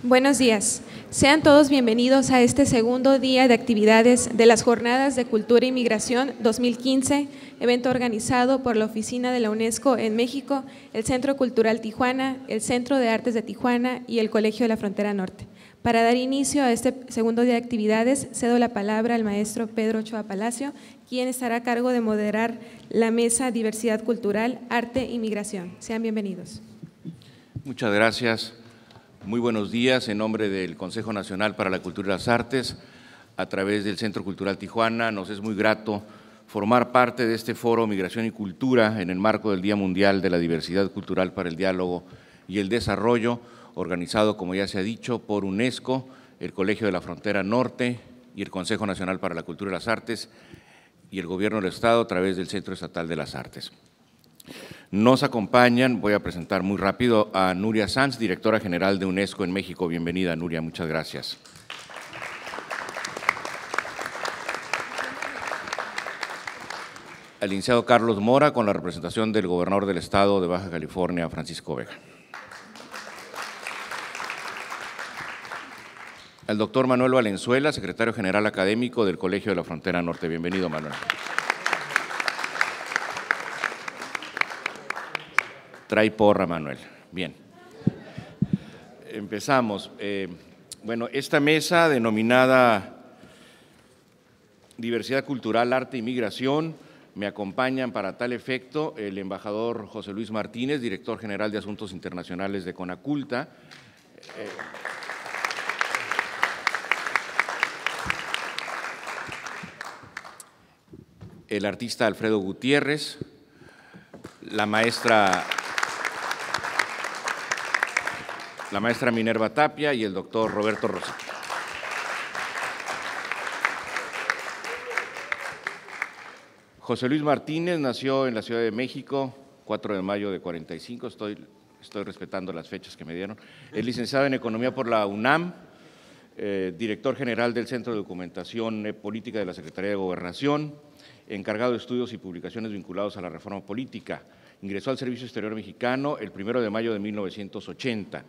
Buenos días. Sean todos bienvenidos a este segundo día de actividades de las Jornadas de Cultura y Migración 2015, evento organizado por la Oficina de la UNESCO en México, el Centro Cultural Tijuana, el Centro de Artes de Tijuana y el Colegio de la Frontera Norte. Para dar inicio a este segundo día de actividades, cedo la palabra al maestro Pedro Ochoa Palacio, quien estará a cargo de moderar la mesa Diversidad Cultural, Arte y Migración. Sean bienvenidos. Muchas gracias. Muy buenos días. En nombre del Consejo Nacional para la Cultura y las Artes, a través del Centro Cultural Tijuana, nos es muy grato formar parte de este foro Migración y Cultura en el marco del Día Mundial de la Diversidad Cultural para el Diálogo y el Desarrollo, organizado, como ya se ha dicho, por UNESCO, el Colegio de la Frontera Norte y el Consejo Nacional para la Cultura y las Artes y el Gobierno del Estado a través del Centro Estatal de las Artes. Nos acompañan, voy a presentar muy rápido, a Nuria Sanz, directora general de UNESCO en México. Bienvenida, Nuria, muchas gracias. Al licenciado Carlos Mora, con la representación del gobernador del Estado de Baja California, Francisco Vega. Al doctor Manuel Valenzuela, secretario general académico del Colegio de la Frontera Norte. Bienvenido, Manuel. Trae porra, Manuel. Bien. Empezamos. Bueno, esta mesa denominada Diversidad Cultural, Arte y Migración, me acompañan para tal efecto el embajador José Luis Martínez, director general de Asuntos Internacionales de Conaculta, el artista Alfredo Gutiérrez, la maestra Minerva Tapia y el doctor Roberto Rosita. José Luis Martínez nació en la Ciudad de México, 4 de mayo de 45, estoy respetando las fechas que me dieron. Es licenciado en Economía por la UNAM, director general del Centro de Documentación Política de la Secretaría de Gobernación, encargado de estudios y publicaciones vinculados a la reforma política. Ingresó al Servicio Exterior Mexicano el 1 de mayo de 1980.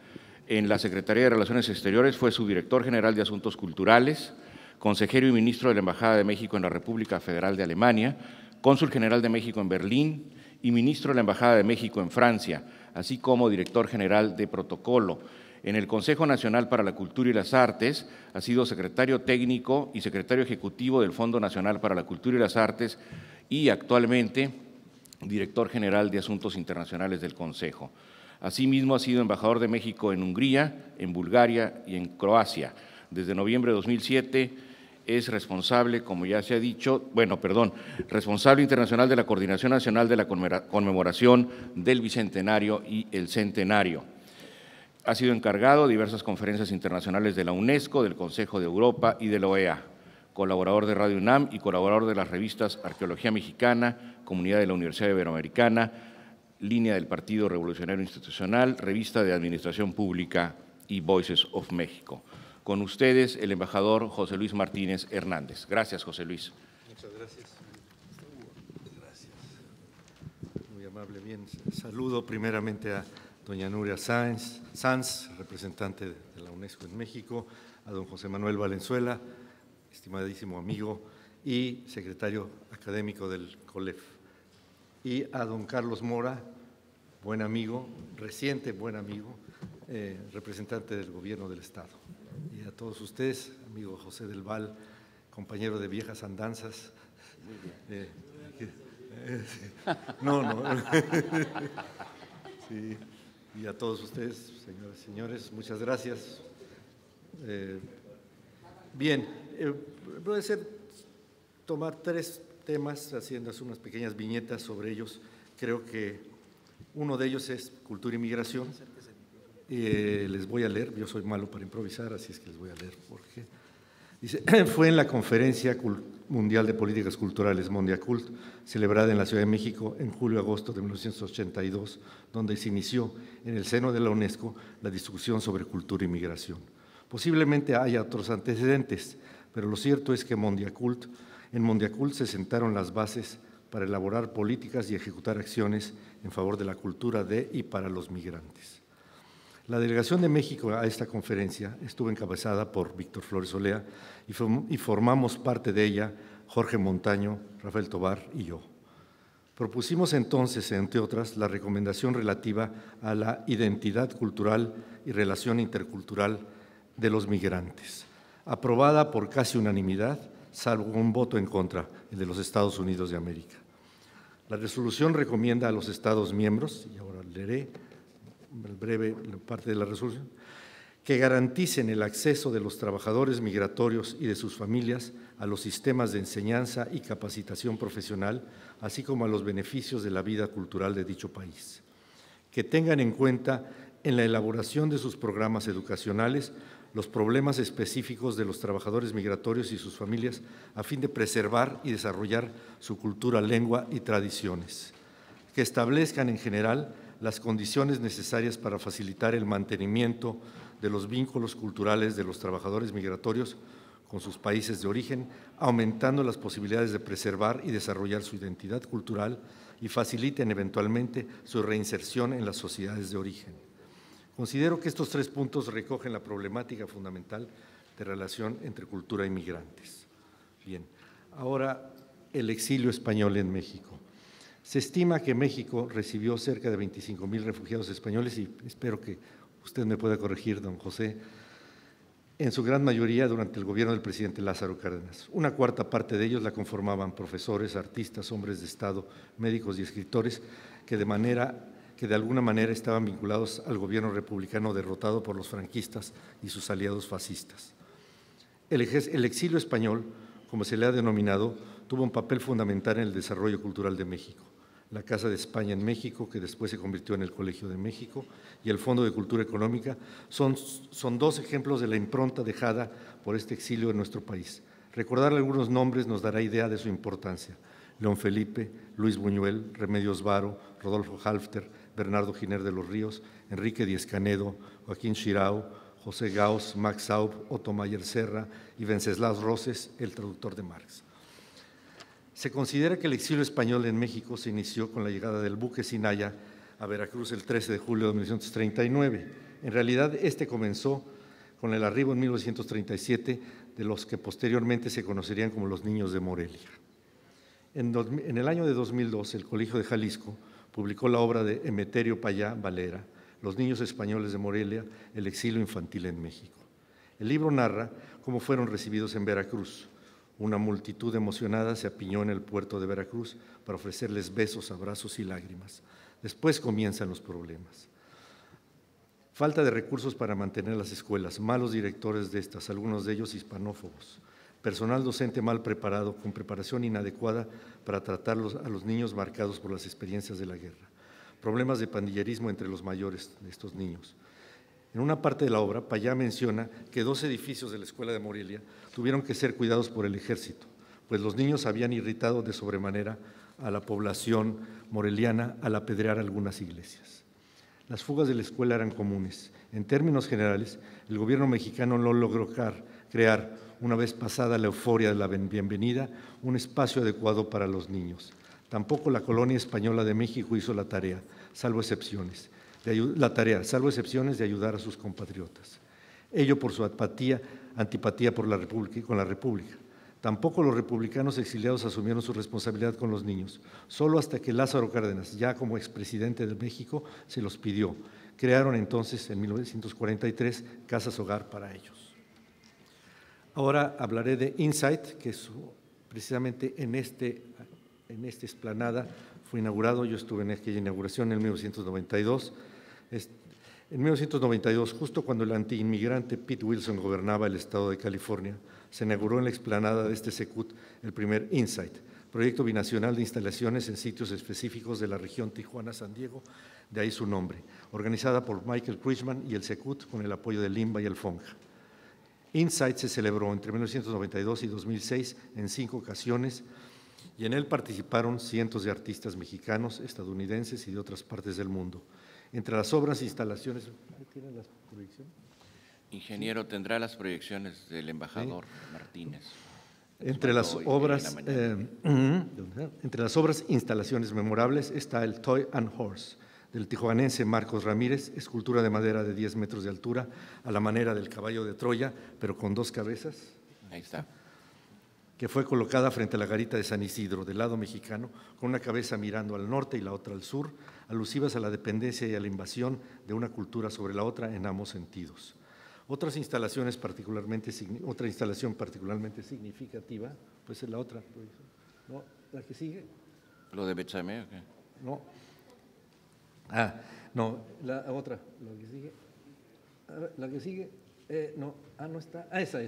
En la Secretaría de Relaciones Exteriores fue subdirector general de Asuntos Culturales, consejero y ministro de la Embajada de México en la República Federal de Alemania, cónsul general de México en Berlín y ministro de la Embajada de México en Francia, así como director general de Protocolo. En el Consejo Nacional para la Cultura y las Artes ha sido secretario técnico y secretario ejecutivo del Fondo Nacional para la Cultura y las Artes y actualmente director general de Asuntos Internacionales del Consejo. Asimismo, ha sido embajador de México en Hungría, en Bulgaria y en Croacia. Desde noviembre de 2007 es responsable, como ya se ha dicho, responsable internacional de la Coordinación Nacional de la Conmemoración del Bicentenario y el Centenario. Ha sido encargado de diversas conferencias internacionales de la UNESCO, del Consejo de Europa y de la OEA, colaborador de Radio UNAM y colaborador de las revistas Arqueología Mexicana, Comunidad de la Universidad Iberoamericana, Línea del Partido Revolucionario Institucional, Revista de Administración Pública y Voices of México. Con ustedes, el embajador José Luis Martínez Hernández. Gracias, José Luis. Muchas gracias. Gracias. Muy amable. Bien, saludo primeramente a doña Nuria Sanz, representante de la UNESCO en México, a don José Manuel Valenzuela, estimadísimo amigo y secretario académico del COLEF, y a don Carlos Mora, buen amigo, reciente buen amigo, representante del Gobierno del Estado. Y a todos ustedes, amigo José del Val, compañero de viejas andanzas. Sí. Y a todos ustedes, señoras y señores, muchas gracias. Bien, voy a tomar 3 temas, haciendo unas pequeñas viñetas sobre ellos. Creo que uno de ellos es cultura y migración. Les voy a leer, yo soy malo para improvisar, así es que les voy a leer porque dice: fue en la Conferencia Mundial de Políticas Culturales, Mondiacult, celebrada en la Ciudad de México en julio-agosto de 1982, donde se inició en el seno de la UNESCO la discusión sobre cultura y migración. Posiblemente haya otros antecedentes, pero lo cierto es que en Mondiacult se sentaron las bases para elaborar políticas y ejecutar acciones en favor de la cultura de y para los migrantes. La delegación de México a esta conferencia estuvo encabezada por Víctor Flores Olea y formamos parte de ella Jorge Montaño, Rafael Tobar y yo. Propusimos entonces, entre otras, la recomendación relativa a la identidad cultural y relación intercultural de los migrantes, aprobada por casi unanimidad, salvo un voto en contra, el de los Estados Unidos de América. La resolución recomienda a los Estados miembros, y ahora leeré breve parte de la resolución, que garanticen el acceso de los trabajadores migratorios y de sus familias a los sistemas de enseñanza y capacitación profesional, así como a los beneficios de la vida cultural de dicho país. Que tengan en cuenta en la elaboración de sus programas educacionales los problemas específicos de los trabajadores migratorios y sus familias a fin de preservar y desarrollar su cultura, lengua y tradiciones. Que establezcan en general las condiciones necesarias para facilitar el mantenimiento de los vínculos culturales de los trabajadores migratorios con sus países de origen, aumentando las posibilidades de preservar y desarrollar su identidad cultural y faciliten eventualmente su reinserción en las sociedades de origen. Considero que estos 3 puntos recogen la problemática fundamental de relación entre cultura y migrantes. Bien, ahora el exilio español en México. Se estima que México recibió cerca de 25,000 refugiados españoles y espero que usted me pueda corregir, don José, en su gran mayoría durante el gobierno del presidente Lázaro Cárdenas. Una cuarta parte de ellos la conformaban profesores, artistas, hombres de Estado, médicos y escritores que de alguna manera estaban vinculados al gobierno republicano derrotado por los franquistas y sus aliados fascistas. El exilio español, como se le ha denominado, tuvo un papel fundamental en el desarrollo cultural de México. La Casa de España en México, que después se convirtió en el Colegio de México, y el Fondo de Cultura Económica, son 2 ejemplos de la impronta dejada por este exilio en nuestro país. Recordarle algunos nombres nos dará idea de su importancia. León Felipe, Luis Buñuel, Remedios Varo, Rodolfo Halfter, Bernardo Giner de los Ríos, Enrique Díez Canedo, Joaquín Xirau, José Gauss, Max Saub, Otto Mayer Serra y Venceslas Roses, el traductor de Marx. Se considera que el exilio español en México se inició con la llegada del buque Sinaya a Veracruz el 13 de julio de 1939. En realidad, este comenzó con el arribo en 1937 de los que posteriormente se conocerían como los niños de Morelia. En el año de 2002, el Colegio de Jalisco publicó la obra de Emeterio Payá Valera, Los niños españoles de Morelia, el exilio infantil en México. El libro narra cómo fueron recibidos en Veracruz. Una multitud emocionada se apiñó en el puerto de Veracruz para ofrecerles besos, abrazos y lágrimas. Después comienzan los problemas. Falta de recursos para mantener las escuelas, malos directores de estas, algunos de ellos hispanófobos, personal docente mal preparado, con preparación inadecuada para tratar a los niños marcados por las experiencias de la guerra, problemas de pandillerismo entre los mayores de estos niños. En una parte de la obra, Payá menciona que 2 edificios de la Escuela de Morelia tuvieron que ser cuidados por el ejército, pues los niños habían irritado de sobremanera a la población moreliana al apedrear algunas iglesias. Las fugas de la escuela eran comunes. En términos generales, el gobierno mexicano no logró crear, una vez pasada la euforia de la bienvenida, un espacio adecuado para los niños. Tampoco la colonia española de México hizo la tarea, salvo excepciones de ayudar a sus compatriotas. Ello por su antipatía con la República. Tampoco los republicanos exiliados asumieron su responsabilidad con los niños. Solo hasta que Lázaro Cárdenas, ya como expresidente de México, se los pidió. Crearon entonces, en 1943, casas hogar para ellos. Ahora hablaré de Insight, que es precisamente en esta explanada fue inaugurado. Yo estuve en aquella inauguración en 1992. En 1992, justo cuando el antiinmigrante Pete Wilson gobernaba el estado de California, se inauguró en la explanada de este Secut el primer Insight, proyecto binacional de instalaciones en sitios específicos de la región Tijuana-San Diego, de ahí su nombre, organizada por Michael Krishman y el Secut con el apoyo del INBA y el FONJA. Insight se celebró entre 1992 y 2006 en 5 ocasiones y en él participaron cientos de artistas mexicanos, estadounidenses y de otras partes del mundo. Entre las obras e instalaciones… ¿Tiene las proyecciones? Ingeniero, tendrá las proyecciones del embajador Martínez. Entre las obras e instalaciones memorables está el Toy and Horse, del tijuanense Marcos Ramírez, escultura de madera de 10 metros de altura, a la manera del caballo de Troya, pero con 2 cabezas. Ahí está. Que fue colocada frente a la garita de San Isidro, del lado mexicano, con una cabeza mirando al norte y la otra al sur, alusivas a la dependencia y a la invasión de una cultura sobre la otra en ambos sentidos. Otra instalación particularmente significativa, pues es la otra, ¿no? ¿La que sigue? ¿Lo de Betsamé o qué? No. No, la otra, la que sigue. La que sigue, no, no está. Esa.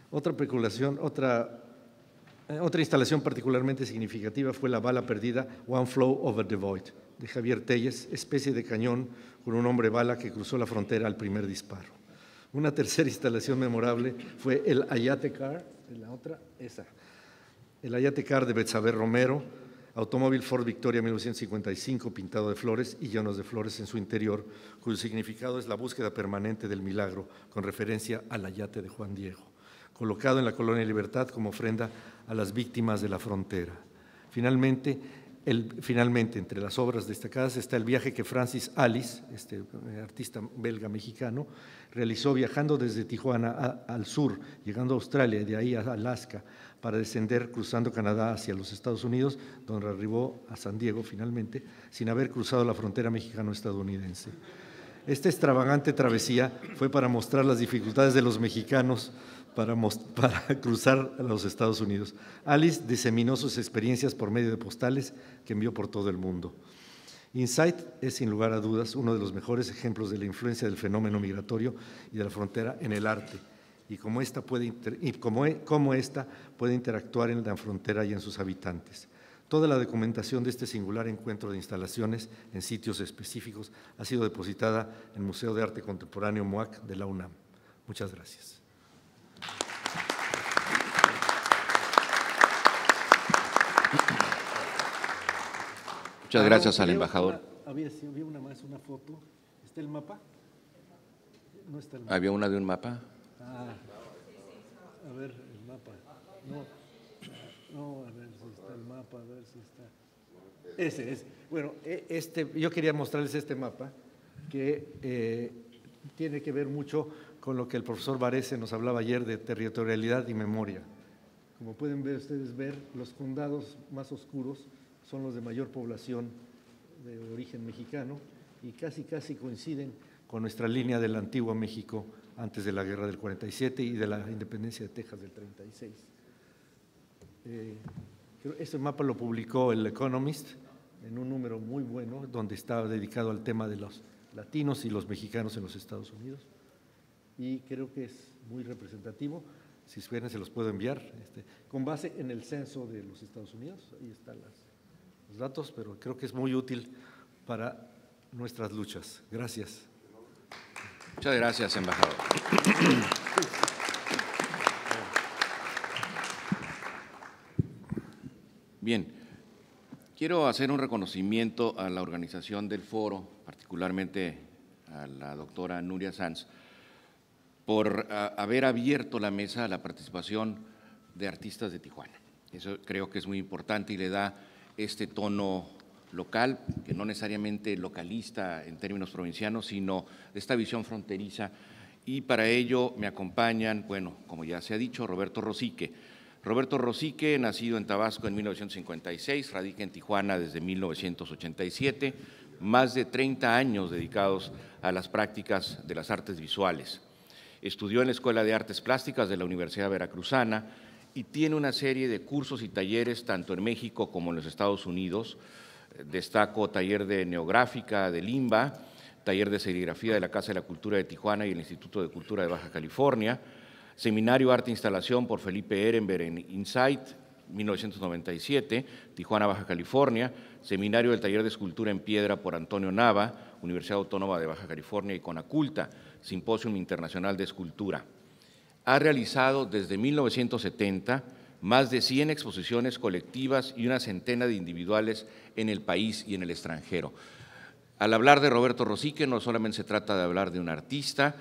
Otra instalación particularmente significativa fue la bala perdida One Flow Over the Void, de Javier Telles, especie de cañón con un hombre bala que cruzó la frontera al primer disparo. Una tercera instalación memorable fue el Ayate Car, la otra, esa. El Ayate Car de Betsabe Romero, automóvil Ford Victoria 1955 pintado de flores y llenos de flores en su interior, cuyo significado es la búsqueda permanente del milagro, con referencia al Ayate de Juan Diego, colocado en la Colonia Libertad como ofrenda a las víctimas de la frontera. Finalmente, entre las obras destacadas está el viaje que Francis Alice, este artista belga-mexicano, realizó viajando desde Tijuana al sur, llegando a Australia y de ahí a Alaska, para descender cruzando Canadá hacia los Estados Unidos, donde arribó a San Diego finalmente, sin haber cruzado la frontera mexicano-estadounidense. Esta extravagante travesía fue para mostrar las dificultades de los mexicanos para cruzar a los Estados Unidos. Alice diseminó sus experiencias por medio de postales que envió por todo el mundo. Insight es, sin lugar a dudas, uno de los mejores ejemplos de la influencia del fenómeno migratorio y de la frontera en el arte, y cómo esta puede interactuar en la frontera y en sus habitantes. Toda la documentación de este singular encuentro de instalaciones en sitios específicos ha sido depositada en el Museo de Arte Contemporáneo MUAC de la UNAM. Muchas gracias. Muchas gracias al embajador. Había una foto. ¿Está el mapa? No está el mapa. ¿Había una de un mapa? A ver, el mapa. No, a ver si está el mapa, a ver si está. Ese. Bueno, yo quería mostrarles este mapa que tiene que ver mucho con lo que el profesor Varese nos hablaba ayer de territorialidad y memoria. Como pueden ustedes ver, los condados más oscuros son los de mayor población de origen mexicano y casi coinciden con nuestra línea del antiguo México antes de la guerra del 47 y de la independencia de Texas del 36. Este mapa lo publicó el Economist en un número muy bueno, donde estaba dedicado al tema de los latinos y los mexicanos en los Estados Unidos. Y creo que es muy representativo. Si quieren, se los puedo enviar, con base en el censo de los Estados Unidos. Ahí están los datos, pero creo que es muy útil para nuestras luchas. Gracias. Muchas gracias, embajador. Bien, quiero hacer un reconocimiento a la organización del foro, particularmente a la doctora Nuria Sanz, por haber abierto la mesa a la participación de artistas de Tijuana. Eso creo que es muy importante y le da este tono local, que no necesariamente localista en términos provincianos, sino esta visión fronteriza. Y para ello me acompañan, bueno, como ya se ha dicho, Roberto Rosique. Roberto Rosique, nacido en Tabasco en 1956, radica en Tijuana desde 1987, más de 30 años dedicados a las prácticas de las artes visuales. Estudió en la Escuela de Artes Plásticas de la Universidad Veracruzana y tiene una serie de cursos y talleres tanto en México como en los Estados Unidos. Destaco taller de neográfica de Limba, taller de serigrafía de la Casa de la Cultura de Tijuana y el Instituto de Cultura de Baja California, seminario Arte e Instalación por Felipe Ehrenberg en Insight, 1997, Tijuana, Baja California, seminario del taller de escultura en piedra por Antonio Nava, Universidad Autónoma de Baja California y Conaculta, Simposium Internacional de Escultura. Ha realizado desde 1970 más de 100 exposiciones colectivas y una centena de individuales en el país y en el extranjero. Al hablar de Roberto Rosique no solamente se trata de hablar de un artista,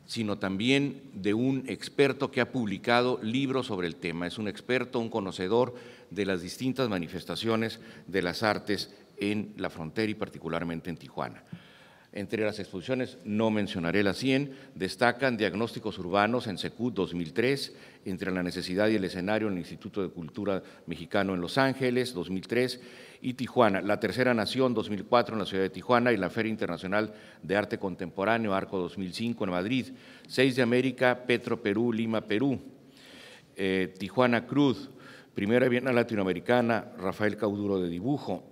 sino también de un experto que ha publicado libros sobre el tema. Es un experto, un conocedor de las distintas manifestaciones de las artes en la frontera y particularmente en Tijuana. Entre las exposiciones, no mencionaré las 100, destacan Diagnósticos Urbanos en Secut 2003, Entre la necesidad y el escenario en el Instituto de Cultura Mexicano en Los Ángeles 2003 y Tijuana, La Tercera Nación 2004 en la ciudad de Tijuana y la Feria Internacional de Arte Contemporáneo Arco 2005 en Madrid, 6 de América, Petro Perú, Lima, Perú, Tijuana Cruz, Primera Bienal Latinoamericana, Rafael Cauduro de Dibujo,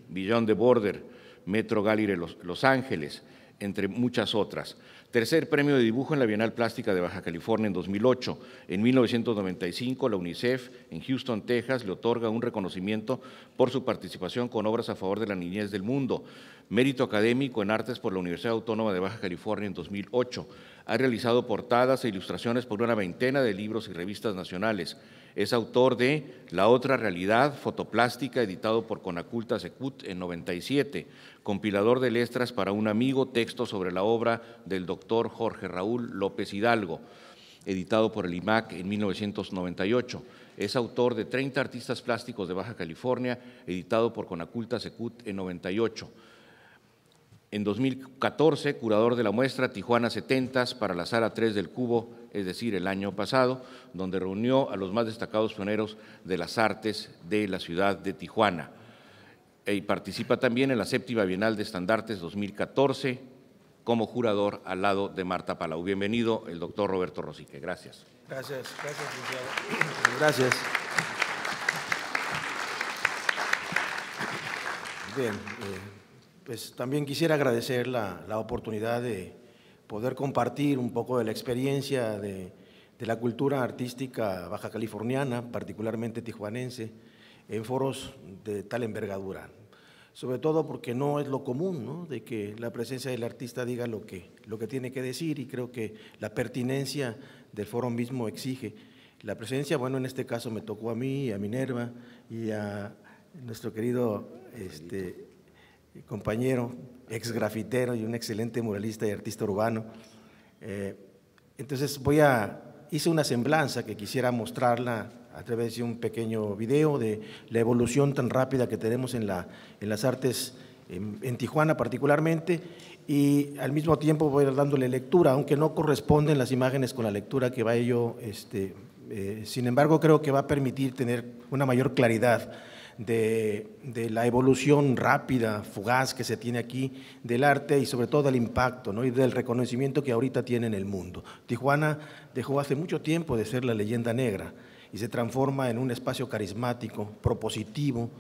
Beyond the Border, Metro Gallery Los Ángeles, entre muchas otras. Tercer premio de dibujo en la Bienal Plástica de Baja California en 2008. En 1995, la UNICEF en Houston, Texas, le otorga un reconocimiento por su participación con obras a favor de la niñez del mundo. Mérito académico en artes por la Universidad Autónoma de Baja California en 2008. Ha realizado portadas e ilustraciones por una veintena de libros y revistas nacionales. Es autor de La Otra Realidad, fotoplástica, editado por Conaculta Secut en 97, compilador de letras para un amigo, texto sobre la obra del doctor Jorge Raúl López Hidalgo, editado por el IMAC en 1998. Es autor de 30 artistas plásticos de Baja California, editado por Conaculta Secut en 98. En 2014, curador de la muestra Tijuana 70s para la Sala 3 del Cubo, es decir, el año pasado, donde reunió a los más destacados pioneros de las artes de la ciudad de Tijuana. Y participa también en la 7ª Bienal de Estandartes 2014 como jurador al lado de Marta Palau. Bienvenido, el doctor Roberto Rosique. Gracias. Gracias, licenciado. Gracias. Bien, pues también quisiera agradecer la oportunidad de poder compartir un poco de la experiencia de la cultura artística baja californiana, particularmente tijuanense, en foros de tal envergadura. Sobre todo porque no es lo común, ¿no?, de que la presencia del artista diga lo que tiene que decir, y creo que la pertinencia del foro mismo exige la presencia. Bueno, en este caso me tocó a mí, a Minerva y a nuestro querido compañero, ex grafitero y un excelente muralista y artista urbano. Entonces hice una semblanza que quisiera mostrarla a través de un pequeño video de la evolución tan rápida que tenemos en las artes en Tijuana particularmente, y al mismo tiempo voy dándole lectura, aunque no corresponden las imágenes con la lectura que vaya yo, sin embargo creo que va a permitir tener una mayor claridad de la evolución rápida, fugaz que se tiene aquí del arte y sobre todo del impacto, ¿no?, y del reconocimiento que ahorita tiene en el mundo. Tijuana dejó hace mucho tiempo de ser la leyenda negra y se transforma en un espacio carismático, propositivo,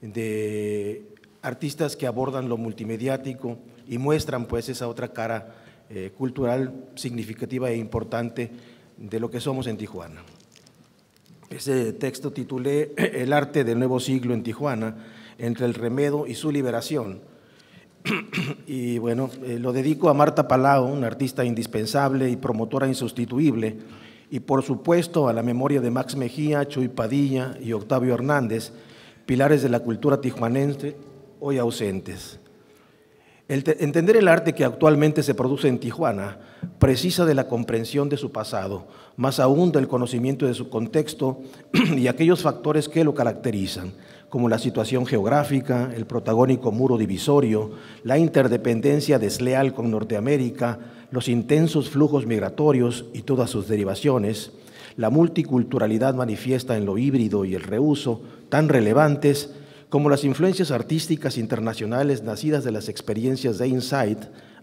de artistas que abordan lo multimediático y muestran pues esa otra cara cultural significativa e importante de lo que somos en Tijuana. Ese texto titulé El arte del nuevo siglo en Tijuana, entre el remedo y su liberación. Y bueno, lo dedico a Marta Palau, una artista indispensable y promotora insustituible, y por supuesto a la memoria de Max Mejía, Chuy Padilla y Octavio Hernández, pilares de la cultura tijuanense hoy ausentes. Entender el arte que actualmente se produce en Tijuana precisa de la comprensión de su pasado, más aún del conocimiento de su contexto y aquellos factores que lo caracterizan, como la situación geográfica, el protagónico muro divisorio, la interdependencia desleal con Norteamérica, los intensos flujos migratorios y todas sus derivaciones, la multiculturalidad manifiesta en lo híbrido y el reuso, tan relevantes como las influencias artísticas internacionales nacidas de las experiencias de Insight,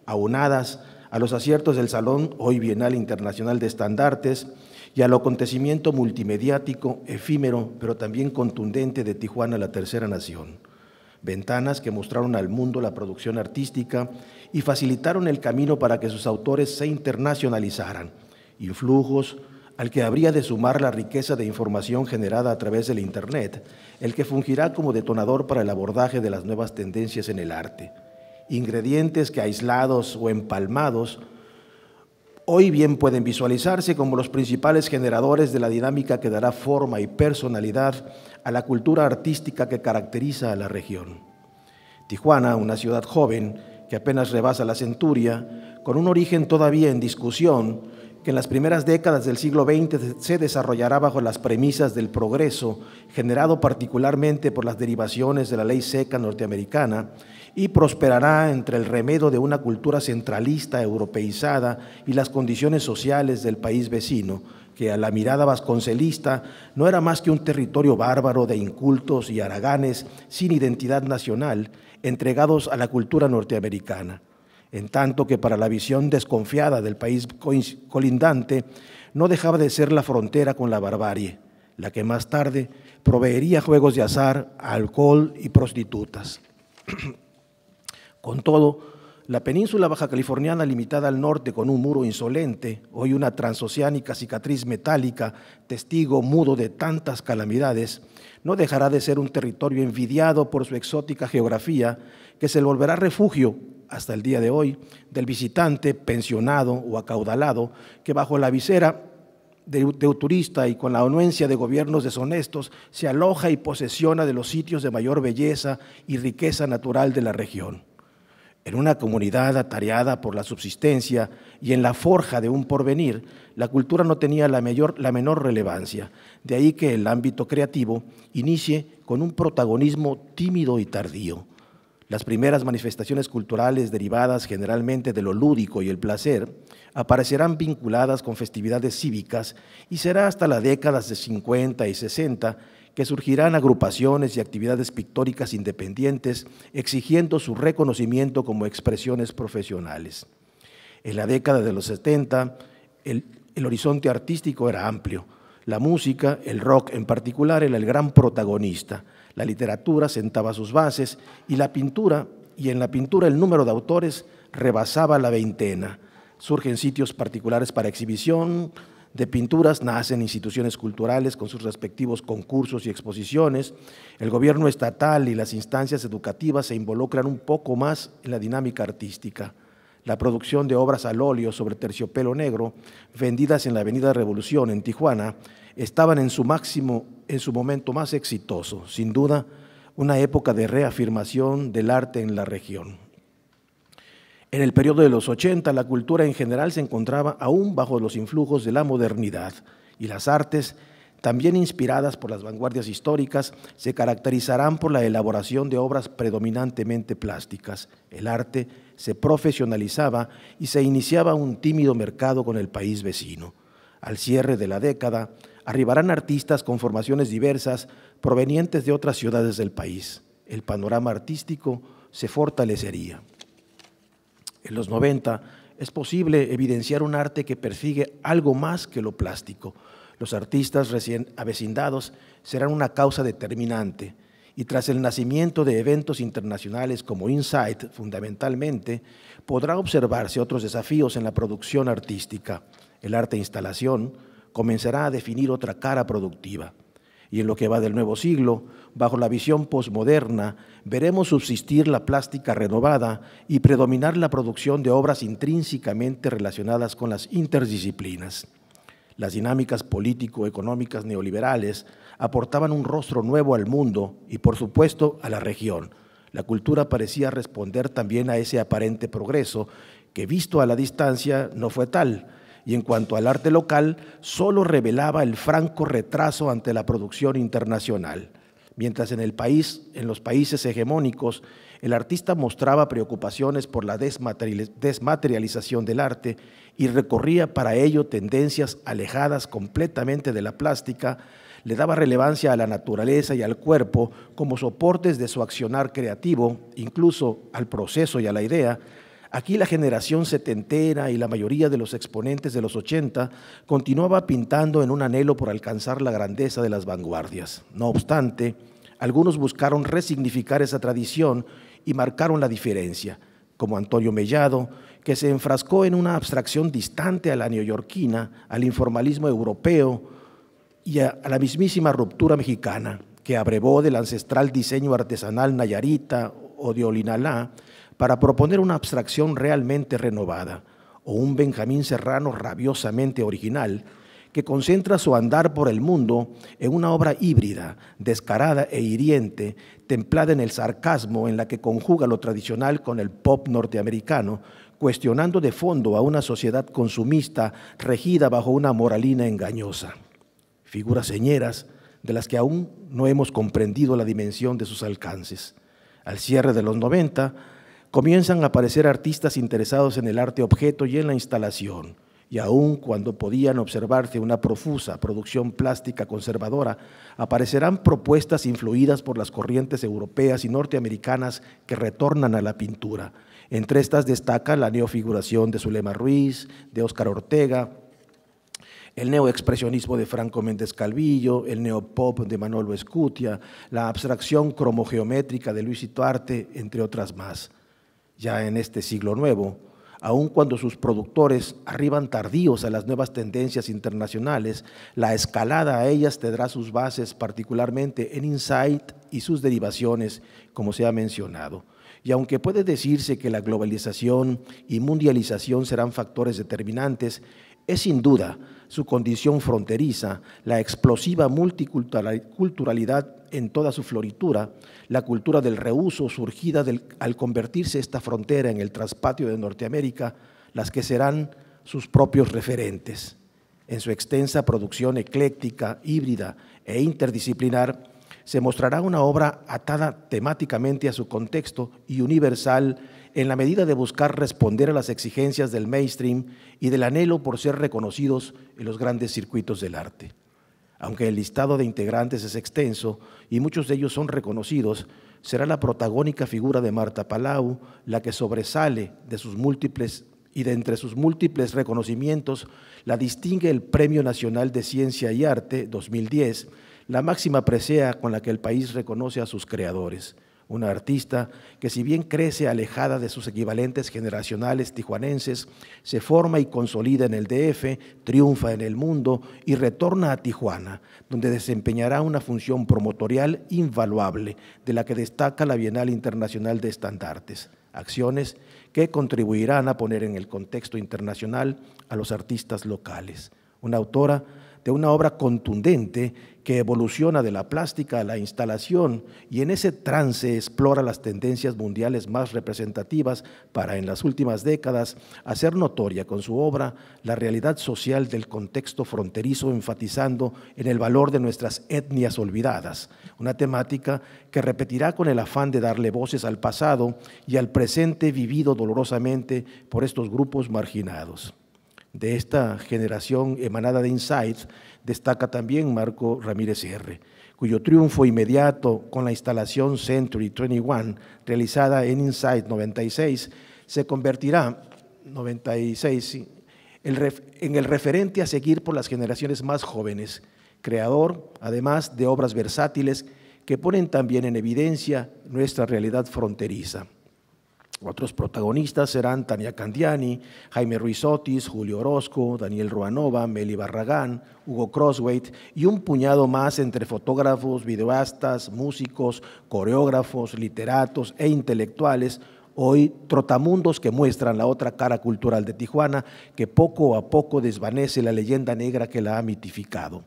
aunadas a los aciertos del Salón hoy Bienal Internacional de Estandartes y al acontecimiento multimediático, efímero, pero también contundente de Tijuana, la Tercera Nación. Ventanas que mostraron al mundo la producción artística y facilitaron el camino para que sus autores se internacionalizaran. Influjos al que habría de sumar la riqueza de información generada a través del Internet, el que fungirá como detonador para el abordaje de las nuevas tendencias en el arte. Ingredientes que aislados o empalmados hoy bien pueden visualizarse como los principales generadores de la dinámica que dará forma y personalidad a la cultura artística que caracteriza a la región. Tijuana, una ciudad joven que apenas rebasa la centuria, con un origen todavía en discusión, que en las primeras décadas del siglo XX se desarrollará bajo las premisas del progreso, generado particularmente por las derivaciones de la ley seca norteamericana, y prosperará entre el remedio de una cultura centralista, europeizada y las condiciones sociales del país vecino, que a la mirada vasconcelista no era más que un territorio bárbaro de incultos y haraganes sin identidad nacional, entregados a la cultura norteamericana, en tanto que para la visión desconfiada del país colindante no dejaba de ser la frontera con la barbarie, la que más tarde proveería juegos de azar, alcohol y prostitutas. Con todo, la península baja californiana, limitada al norte con un muro insolente, hoy una transoceánica cicatriz metálica, testigo mudo de tantas calamidades, no dejará de ser un territorio envidiado por su exótica geografía, que se volverá refugio, hasta el día de hoy, del visitante pensionado o acaudalado, que bajo la visera de un turista y con la anuencia de gobiernos deshonestos, se aloja y posesiona de los sitios de mayor belleza y riqueza natural de la región. En una comunidad atareada por la subsistencia y en la forja de un porvenir, la cultura no tenía la menor relevancia, de ahí que el ámbito creativo inicie con un protagonismo tímido y tardío. Las primeras manifestaciones culturales derivadas generalmente de lo lúdico y el placer aparecerán vinculadas con festividades cívicas y será hasta las décadas de 50 y 60 que surgirán agrupaciones y actividades pictóricas independientes exigiendo su reconocimiento como expresiones profesionales. En la década de los 70, el horizonte artístico era amplio. La música, el rock en particular, era el gran protagonista. La literatura sentaba sus bases y en la pintura el número de autores rebasaba la veintena. Surgen sitios particulares para exhibición de pinturas, nacen instituciones culturales con sus respectivos concursos y exposiciones. El gobierno estatal y las instancias educativas se involucran un poco más en la dinámica artística. La producción de obras al óleo sobre terciopelo negro, vendidas en la Avenida Revolución en Tijuana, estaban en su momento más exitoso, sin duda una época de reafirmación del arte en la región. En el periodo de los 80, la cultura en general se encontraba aún bajo los influjos de la modernidad y las artes, también inspiradas por las vanguardias históricas, se caracterizarán por la elaboración de obras predominantemente plásticas. El arte se profesionalizaba y se iniciaba un tímido mercado con el país vecino. Al cierre de la década, arribarán artistas con formaciones diversas provenientes de otras ciudades del país. El panorama artístico se fortalecería. En los 90 es posible evidenciar un arte que persigue algo más que lo plástico. Los artistas recién avecindados serán una causa determinante y tras el nacimiento de eventos internacionales como Insight, fundamentalmente, podrá observarse otros desafíos en la producción artística. El arte instalación comenzará a definir otra cara productiva. Y en lo que va del nuevo siglo, bajo la visión posmoderna, veremos subsistir la plástica renovada y predominar la producción de obras intrínsecamente relacionadas con las interdisciplinas. Las dinámicas político-económicas neoliberales aportaban un rostro nuevo al mundo y, por supuesto, a la región. La cultura parecía responder también a ese aparente progreso que, visto a la distancia, no fue tal. Y en cuanto al arte local, solo revelaba el franco retraso ante la producción internacional. Mientras en los países hegemónicos, el artista mostraba preocupaciones por la desmaterialización del arte y recorría para ello tendencias alejadas completamente de la plástica, le daba relevancia a la naturaleza y al cuerpo como soportes de su accionar creativo, incluso al proceso y a la idea. Aquí la generación setentera y la mayoría de los exponentes de los 80 continuaba pintando en un anhelo por alcanzar la grandeza de las vanguardias. No obstante, algunos buscaron resignificar esa tradición y marcaron la diferencia, como Antonio Mellado, que se enfrascó en una abstracción distante a la neoyorquina, al informalismo europeo y a la mismísima ruptura mexicana, que abrevó del ancestral diseño artesanal nayarita o de Olinalá, para proponer una abstracción realmente renovada, o un Benjamín Serrano rabiosamente original, que concentra su andar por el mundo en una obra híbrida, descarada e hiriente, templada en el sarcasmo, en la que conjuga lo tradicional con el pop norteamericano, cuestionando de fondo a una sociedad consumista regida bajo una moralina engañosa. Figuras señeras de las que aún no hemos comprendido la dimensión de sus alcances. Al cierre de los 90, comienzan a aparecer artistas interesados en el arte objeto y en la instalación, y aun cuando podían observarse una profusa producción plástica conservadora, aparecerán propuestas influidas por las corrientes europeas y norteamericanas que retornan a la pintura. Entre estas destaca la neofiguración de Zulema Ruiz, de Óscar Ortega, el neoexpresionismo de Franco Méndez Calvillo, el neopop de Manolo Escutia, la abstracción cromogeométrica de Luisito Arte, entre otras más. Ya en este siglo nuevo, aun cuando sus productores arriban tardíos a las nuevas tendencias internacionales, la escalada a ellas tendrá sus bases particularmente en Insight y sus derivaciones, como se ha mencionado. Y aunque puede decirse que la globalización y mundialización serán factores determinantes, es sin duda su condición fronteriza, la explosiva multiculturalidad en toda su floritura, la cultura del reuso surgida al convertirse esta frontera en el traspatio de Norteamérica, las que serán sus propios referentes. En su extensa producción ecléctica, híbrida e interdisciplinar, se mostrará una obra atada temáticamente a su contexto y universal en la medida de buscar responder a las exigencias del mainstream y del anhelo por ser reconocidos en los grandes circuitos del arte. Aunque el listado de integrantes es extenso y muchos de ellos son reconocidos, será la protagónica figura de Marta Palau la que sobresale de sus múltiples y de entre sus múltiples reconocimientos la distingue el Premio Nacional de Ciencia y Arte 2010, la máxima presea con la que el país reconoce a sus creadores. Una artista que, si bien crece alejada de sus equivalentes generacionales tijuanenses, se forma y consolida en el DF, triunfa en el mundo y retorna a Tijuana, donde desempeñará una función promotorial invaluable, de la que destaca la Bienal Internacional de Estandartes, acciones que contribuirán a poner en el contexto internacional a los artistas locales. Una autora de una obra contundente que evoluciona de la plástica a la instalación y en ese trance explora las tendencias mundiales más representativas para, en las últimas décadas, hacer notoria con su obra la realidad social del contexto fronterizo, enfatizando en el valor de nuestras etnias olvidadas, una temática que repetirá con el afán de darle voces al pasado y al presente vivido dolorosamente por estos grupos marginados. De esta generación emanada de Insight destaca también Marco Ramírez R., cuyo triunfo inmediato con la instalación Century 21, realizada en Insight 96, se convertirá en el referente a seguir por las generaciones más jóvenes, creador además de obras versátiles que ponen también en evidencia nuestra realidad fronteriza. Otros protagonistas serán Tania Candiani, Jaime Ruiz Otis, Julio Orozco, Daniel Ruanova, Meli Barragán, Hugo Croswaite y un puñado más entre fotógrafos, videoastas, músicos, coreógrafos, literatos e intelectuales, hoy trotamundos que muestran la otra cara cultural de Tijuana, que poco a poco desvanece la leyenda negra que la ha mitificado.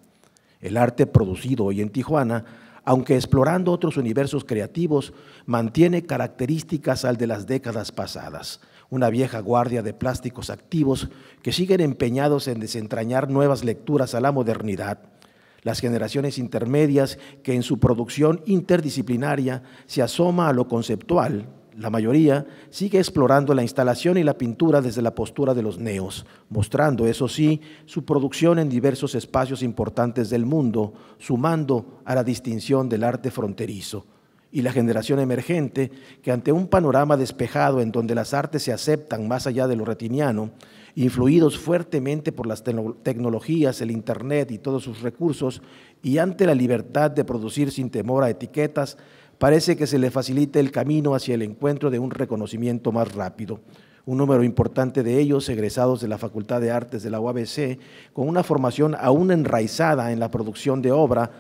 El arte producido hoy en Tijuana, aunque explorando otros universos creativos, mantiene características al de las décadas pasadas, una vieja guardia de plásticos activos que siguen empeñados en desentrañar nuevas lecturas a la modernidad, las generaciones intermedias que en su producción interdisciplinaria se asoma a lo conceptual. La mayoría sigue explorando la instalación y la pintura desde la postura de los neos, mostrando, eso sí, su producción en diversos espacios importantes del mundo, sumando a la distinción del arte fronterizo. Y la generación emergente, que ante un panorama despejado en donde las artes se aceptan más allá de lo retiniano, influidos fuertemente por las tecnologías, el Internet y todos sus recursos, y ante la libertad de producir sin temor a etiquetas, parece que se le facilita el camino hacia el encuentro de un reconocimiento más rápido. Un número importante de ellos, egresados de la Facultad de Artes de la UABC, con una formación aún enraizada en la producción de obra,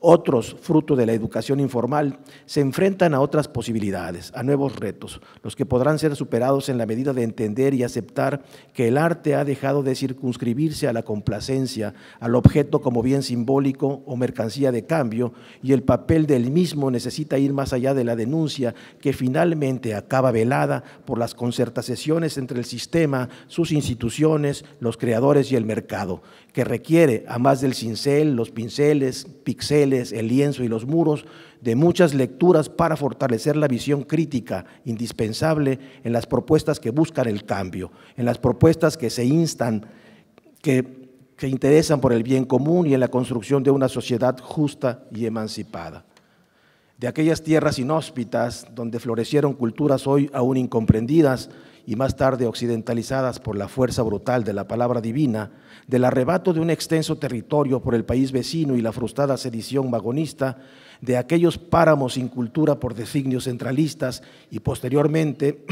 Otros, fruto de la educación informal, se enfrentan a otras posibilidades, a nuevos retos, los que podrán ser superados en la medida de entender y aceptar que el arte ha dejado de circunscribirse a la complacencia, al objeto como bien simbólico o mercancía de cambio, y el papel del mismo necesita ir más allá de la denuncia que finalmente acaba velada por las concertaciones entre el sistema, sus instituciones, los creadores y el mercado, que requiere, a más del cincel, los pinceles, pixeles, el lienzo y los muros, de muchas lecturas para fortalecer la visión crítica indispensable en las propuestas que buscan el cambio, en las propuestas que se instan, que interesan por el bien común y en la construcción de una sociedad justa y emancipada. De aquellas tierras inhóspitas donde florecieron culturas hoy aún incomprendidas y más tarde occidentalizadas por la fuerza brutal de la palabra divina, del arrebato de un extenso territorio por el país vecino y la frustrada sedición magonista, de aquellos páramos sin cultura por designios centralistas y posteriormente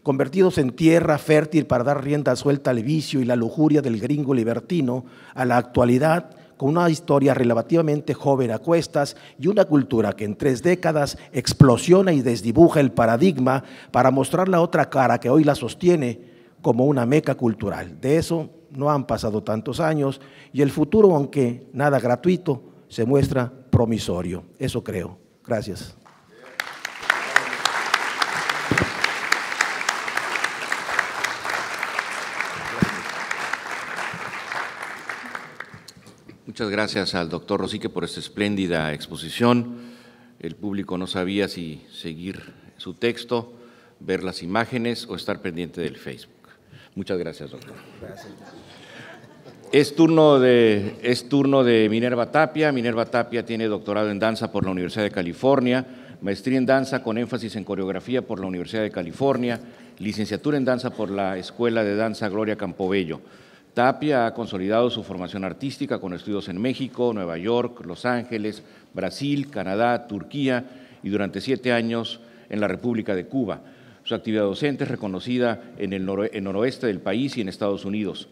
convertidos en tierra fértil para dar rienda suelta al vicio y la lujuria del gringo libertino, a la actualidad, con una historia relativamente joven a cuestas y una cultura que en 3 décadas explosiona y desdibuja el paradigma para mostrar la otra cara que hoy la sostiene como una meca cultural. De eso no han pasado tantos años y el futuro, aunque nada gratuito, se muestra promisorio. Eso creo. Gracias. Muchas gracias al doctor Rosique por esta espléndida exposición. El público no sabía si seguir su texto, ver las imágenes o estar pendiente del Facebook. Muchas gracias, doctor. Gracias. Es turno de Minerva Tapia. Minerva Tapia tiene doctorado en danza por la Universidad de California, maestría en danza con énfasis en coreografía por la Universidad de California, licenciatura en danza por la Escuela de Danza Gloria Campobello. Tapia ha consolidado su formación artística con estudios en México, Nueva York, Los Ángeles, Brasil, Canadá, Turquía y durante 7 años en la República de Cuba. Su actividad docente es reconocida en el noroeste del país y en Estados Unidos,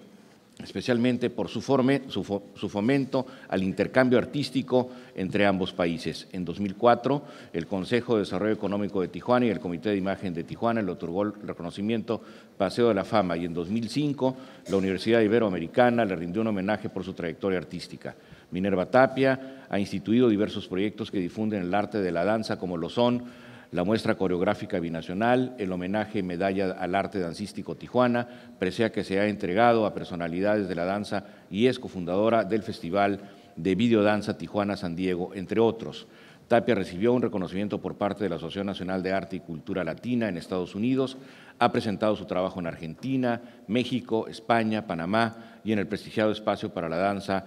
especialmente por su fomento al intercambio artístico entre ambos países. En 2004, el Consejo de Desarrollo Económico de Tijuana y el Comité de Imagen de Tijuana le otorgó el reconocimiento Paseo de la Fama, y en 2005, la Universidad Iberoamericana le rindió un homenaje por su trayectoria artística. Minerva Tapia ha instituido diversos proyectos que difunden el arte de la danza, como lo son la muestra coreográfica binacional, el homenaje Medalla al Arte Dancístico Tijuana, presea que se ha entregado a personalidades de la danza y es cofundadora del Festival de Videodanza Tijuana San Diego, entre otros. Tapia recibió un reconocimiento por parte de la Asociación Nacional de Arte y Cultura Latina en Estados Unidos, ha presentado su trabajo en Argentina, México, España, Panamá y en el prestigiado Espacio para la Danza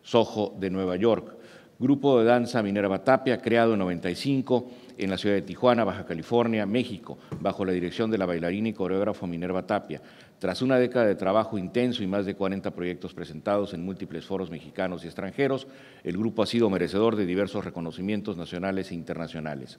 Soho de Nueva York. Grupo de danza Minerva Tapia, creado en 95 en la ciudad de Tijuana, Baja California, México, bajo la dirección de la bailarina y coreógrafo Minerva Tapia. Tras una década de trabajo intenso y más de 40 proyectos presentados en múltiples foros mexicanos y extranjeros, el grupo ha sido merecedor de diversos reconocimientos nacionales e internacionales.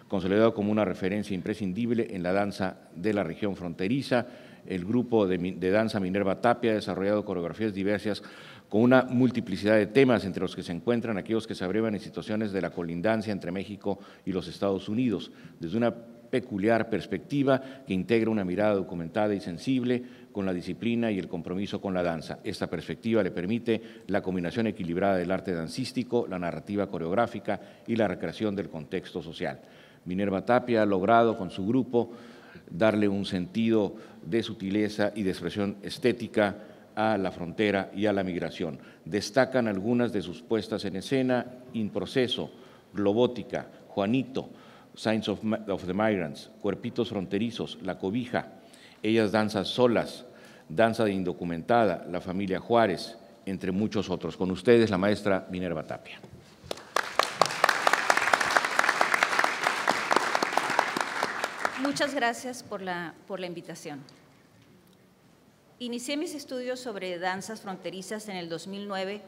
Consolidado como una referencia imprescindible en la danza de la región fronteriza, el grupo de danza Minerva Tapia ha desarrollado coreografías diversas con una multiplicidad de temas, entre los que se encuentran aquellos que se abrevan en situaciones de la colindancia entre México y los Estados Unidos, desde una peculiar perspectiva que integra una mirada documentada y sensible con la disciplina y el compromiso con la danza. Esta perspectiva le permite la combinación equilibrada del arte dancístico, la narrativa coreográfica y la recreación del contexto social. Minerva Tapia ha logrado con su grupo darle un sentido de sutileza y de expresión estética a la frontera y a la migración. Destacan algunas de sus puestas en escena: In Proceso, Globótica, Juanito, Signs of the Migrants, Cuerpitos Fronterizos, La Cobija, Ellas Danzan Solas, Danza de Indocumentada, La Familia Juárez, entre muchos otros. Con ustedes, la maestra Minerva Tapia. Muchas gracias por la invitación. Inicié mis estudios sobre danzas fronterizas en el 2009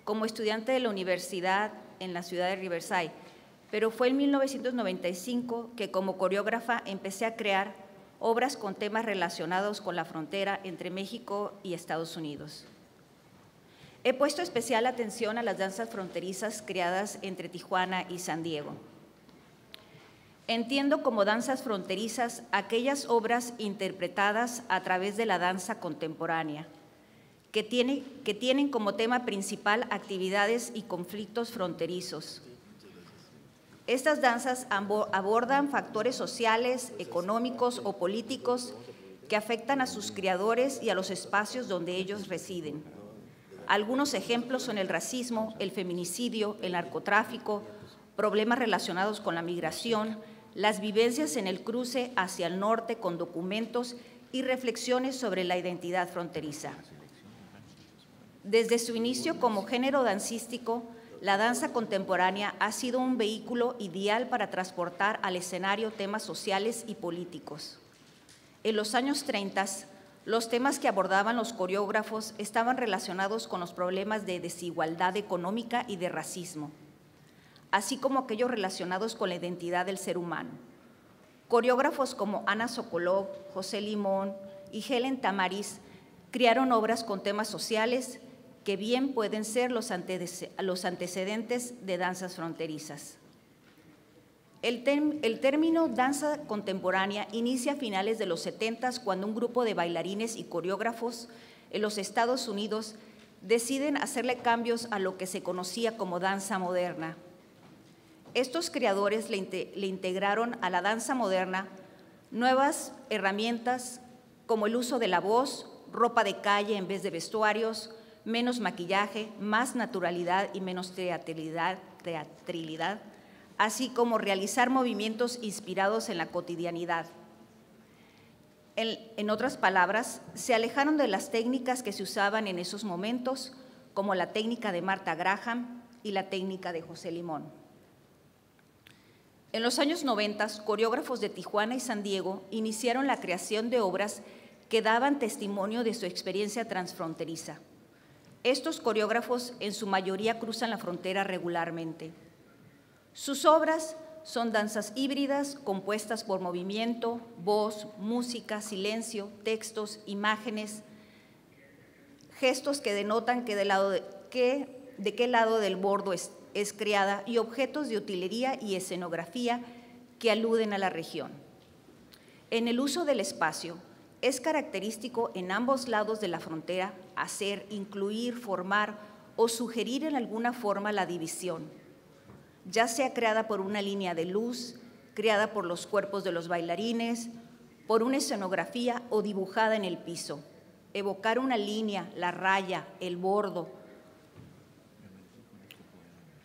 como estudiante de la universidad en la ciudad de Riverside, pero fue en 1995 que como coreógrafa empecé a crear obras con temas relacionados con la frontera entre México y Estados Unidos. He puesto especial atención a las danzas fronterizas creadas entre Tijuana y San Diego. Entiendo como danzas fronterizas aquellas obras interpretadas a través de la danza contemporánea, que tienen como tema principal actividades y conflictos fronterizos. Estas danzas abordan factores sociales, económicos o políticos que afectan a sus creadores y a los espacios donde ellos residen. Algunos ejemplos son el racismo, el feminicidio, el narcotráfico, problemas relacionados con la migración, las vivencias en el cruce hacia el norte con documentos y reflexiones sobre la identidad fronteriza. Desde su inicio como género dancístico, la danza contemporánea ha sido un vehículo ideal para transportar al escenario temas sociales y políticos. En los años 30, los temas que abordaban los coreógrafos estaban relacionados con los problemas de desigualdad económica y de racismo, así como aquellos relacionados con la identidad del ser humano. Coreógrafos como Ana Sokolov, José Limón y Helen Tamariz crearon obras con temas sociales que bien pueden ser los antecedentes de danzas fronterizas. El término danza contemporánea inicia a finales de los 70 cuando un grupo de bailarines y coreógrafos en los Estados Unidos deciden hacerle cambios a lo que se conocía como danza moderna. Estos creadores le integraron a la danza moderna nuevas herramientas como el uso de la voz, ropa de calle en vez de vestuarios, menos maquillaje, más naturalidad y menos teatralidad, así como realizar movimientos inspirados en la cotidianidad. En otras palabras, se alejaron de las técnicas que se usaban en esos momentos, como la técnica de Martha Graham y la técnica de José Limón. En los años 90, coreógrafos de Tijuana y San Diego iniciaron la creación de obras que daban testimonio de su experiencia transfronteriza. Estos coreógrafos en su mayoría cruzan la frontera regularmente. Sus obras son danzas híbridas compuestas por movimiento, voz, música, silencio, textos, imágenes, gestos que denotan de qué lado del bordo es creada y objetos de utilería y escenografía que aluden a la región. En el uso del espacio, es característico en ambos lados de la frontera hacer, incluir, formar o sugerir en alguna forma la división, ya sea creada por una línea de luz, creada por los cuerpos de los bailarines, por una escenografía o dibujada en el piso. Evocar una línea, la raya, el bordo,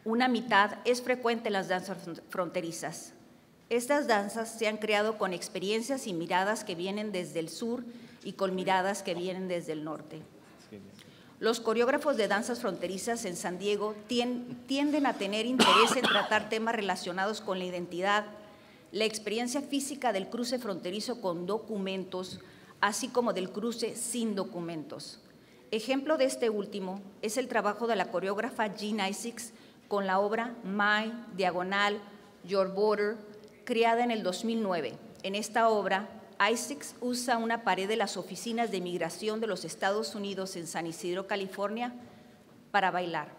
una mitad es frecuente en las danzas fronterizas. Estas danzas se han creado con experiencias y miradas que vienen desde el sur y con miradas que vienen desde el norte. Los coreógrafos de danzas fronterizas en San Diego tienden a tener interés en tratar temas relacionados con la identidad, la experiencia física del cruce fronterizo con documentos, así como del cruce sin documentos. Ejemplo de este último es el trabajo de la coreógrafa Jean Isaacs con la obra My, Diagonal, Your Border, creada en el 2009. En esta obra, Isaacs usa una pared de las oficinas de migración de los Estados Unidos en San Isidro, California, para bailar.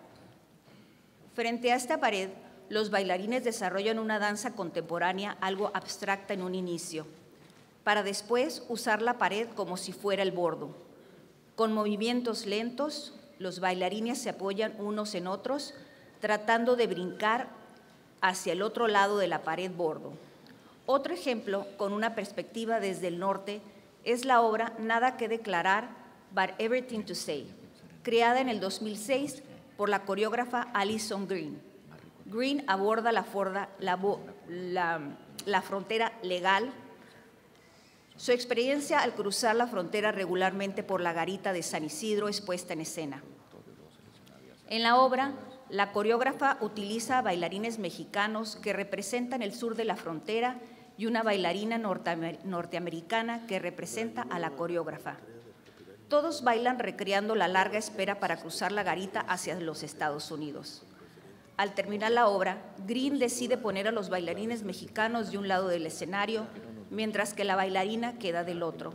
Frente a esta pared, los bailarines desarrollan una danza contemporánea algo abstracta en un inicio, para después usar la pared como si fuera el bordo. Con movimientos lentos, los bailarines se apoyan unos en otros, tratando de brincar hacia el otro lado de la pared bordo. Otro ejemplo, con una perspectiva desde el norte, es la obra Nada que declarar, but everything to say, creada en el 2006 por la coreógrafa Alison Green. Green aborda la frontera legal. Su experiencia al cruzar la frontera regularmente por la garita de San Isidro es puesta en escena. En la obra, la coreógrafa utiliza bailarines mexicanos que representan el sur de la frontera y una bailarina norteamericana que representa a la coreógrafa. Todos bailan recreando la larga espera para cruzar la garita hacia los Estados Unidos. Al terminar la obra, Green decide poner a los bailarines mexicanos de un lado del escenario, mientras que la bailarina queda del otro.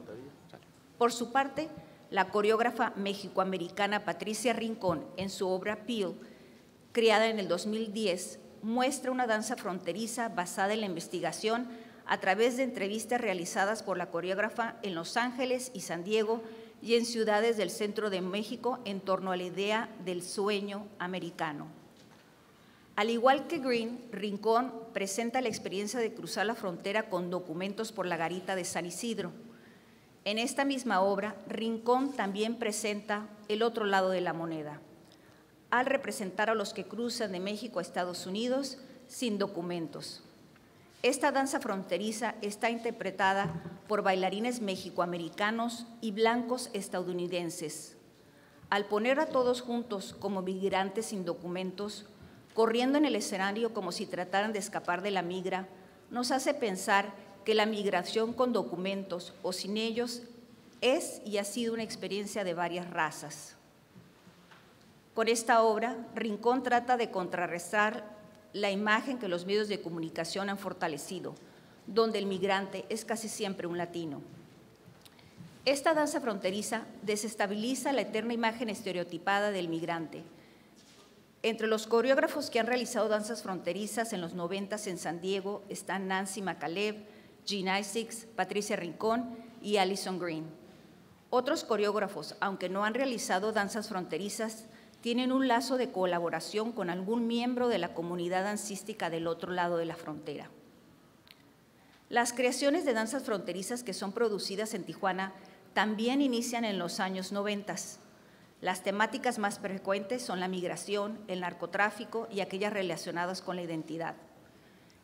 Por su parte, la coreógrafa mexicoamericana Patricia Rincón, en su obra Peel, creada en el 2010, muestra una danza fronteriza basada en la investigación a través de entrevistas realizadas por la coreógrafa en Los Ángeles y San Diego y en ciudades del centro de México en torno a la idea del sueño americano. Al igual que Green, Rincón presenta la experiencia de cruzar la frontera con documentos por la garita de San Isidro. En esta misma obra, Rincón también presenta el otro lado de la moneda, al representar a los que cruzan de México a Estados Unidos sin documentos. Esta danza fronteriza está interpretada por bailarines mexicoamericanos y blancos estadounidenses. Al poner a todos juntos como migrantes sin documentos, corriendo en el escenario como si trataran de escapar de la migra, nos hace pensar que la migración con documentos o sin ellos es y ha sido una experiencia de varias razas. Con esta obra, Rincón trata de contrarrestar la imagen que los medios de comunicación han fortalecido, donde el migrante es casi siempre un latino. Esta danza fronteriza desestabiliza la eterna imagen estereotipada del migrante. Entre los coreógrafos que han realizado danzas fronterizas en los 90s en San Diego están Nancy McCaleb, Jean Isaacs, Patricia Rincón y Allison Green. Otros coreógrafos, aunque no han realizado danzas fronterizas, tienen un lazo de colaboración con algún miembro de la comunidad dancística del otro lado de la frontera. Las creaciones de danzas fronterizas que son producidas en Tijuana también inician en los años 90. Las temáticas más frecuentes son la migración, el narcotráfico y aquellas relacionadas con la identidad.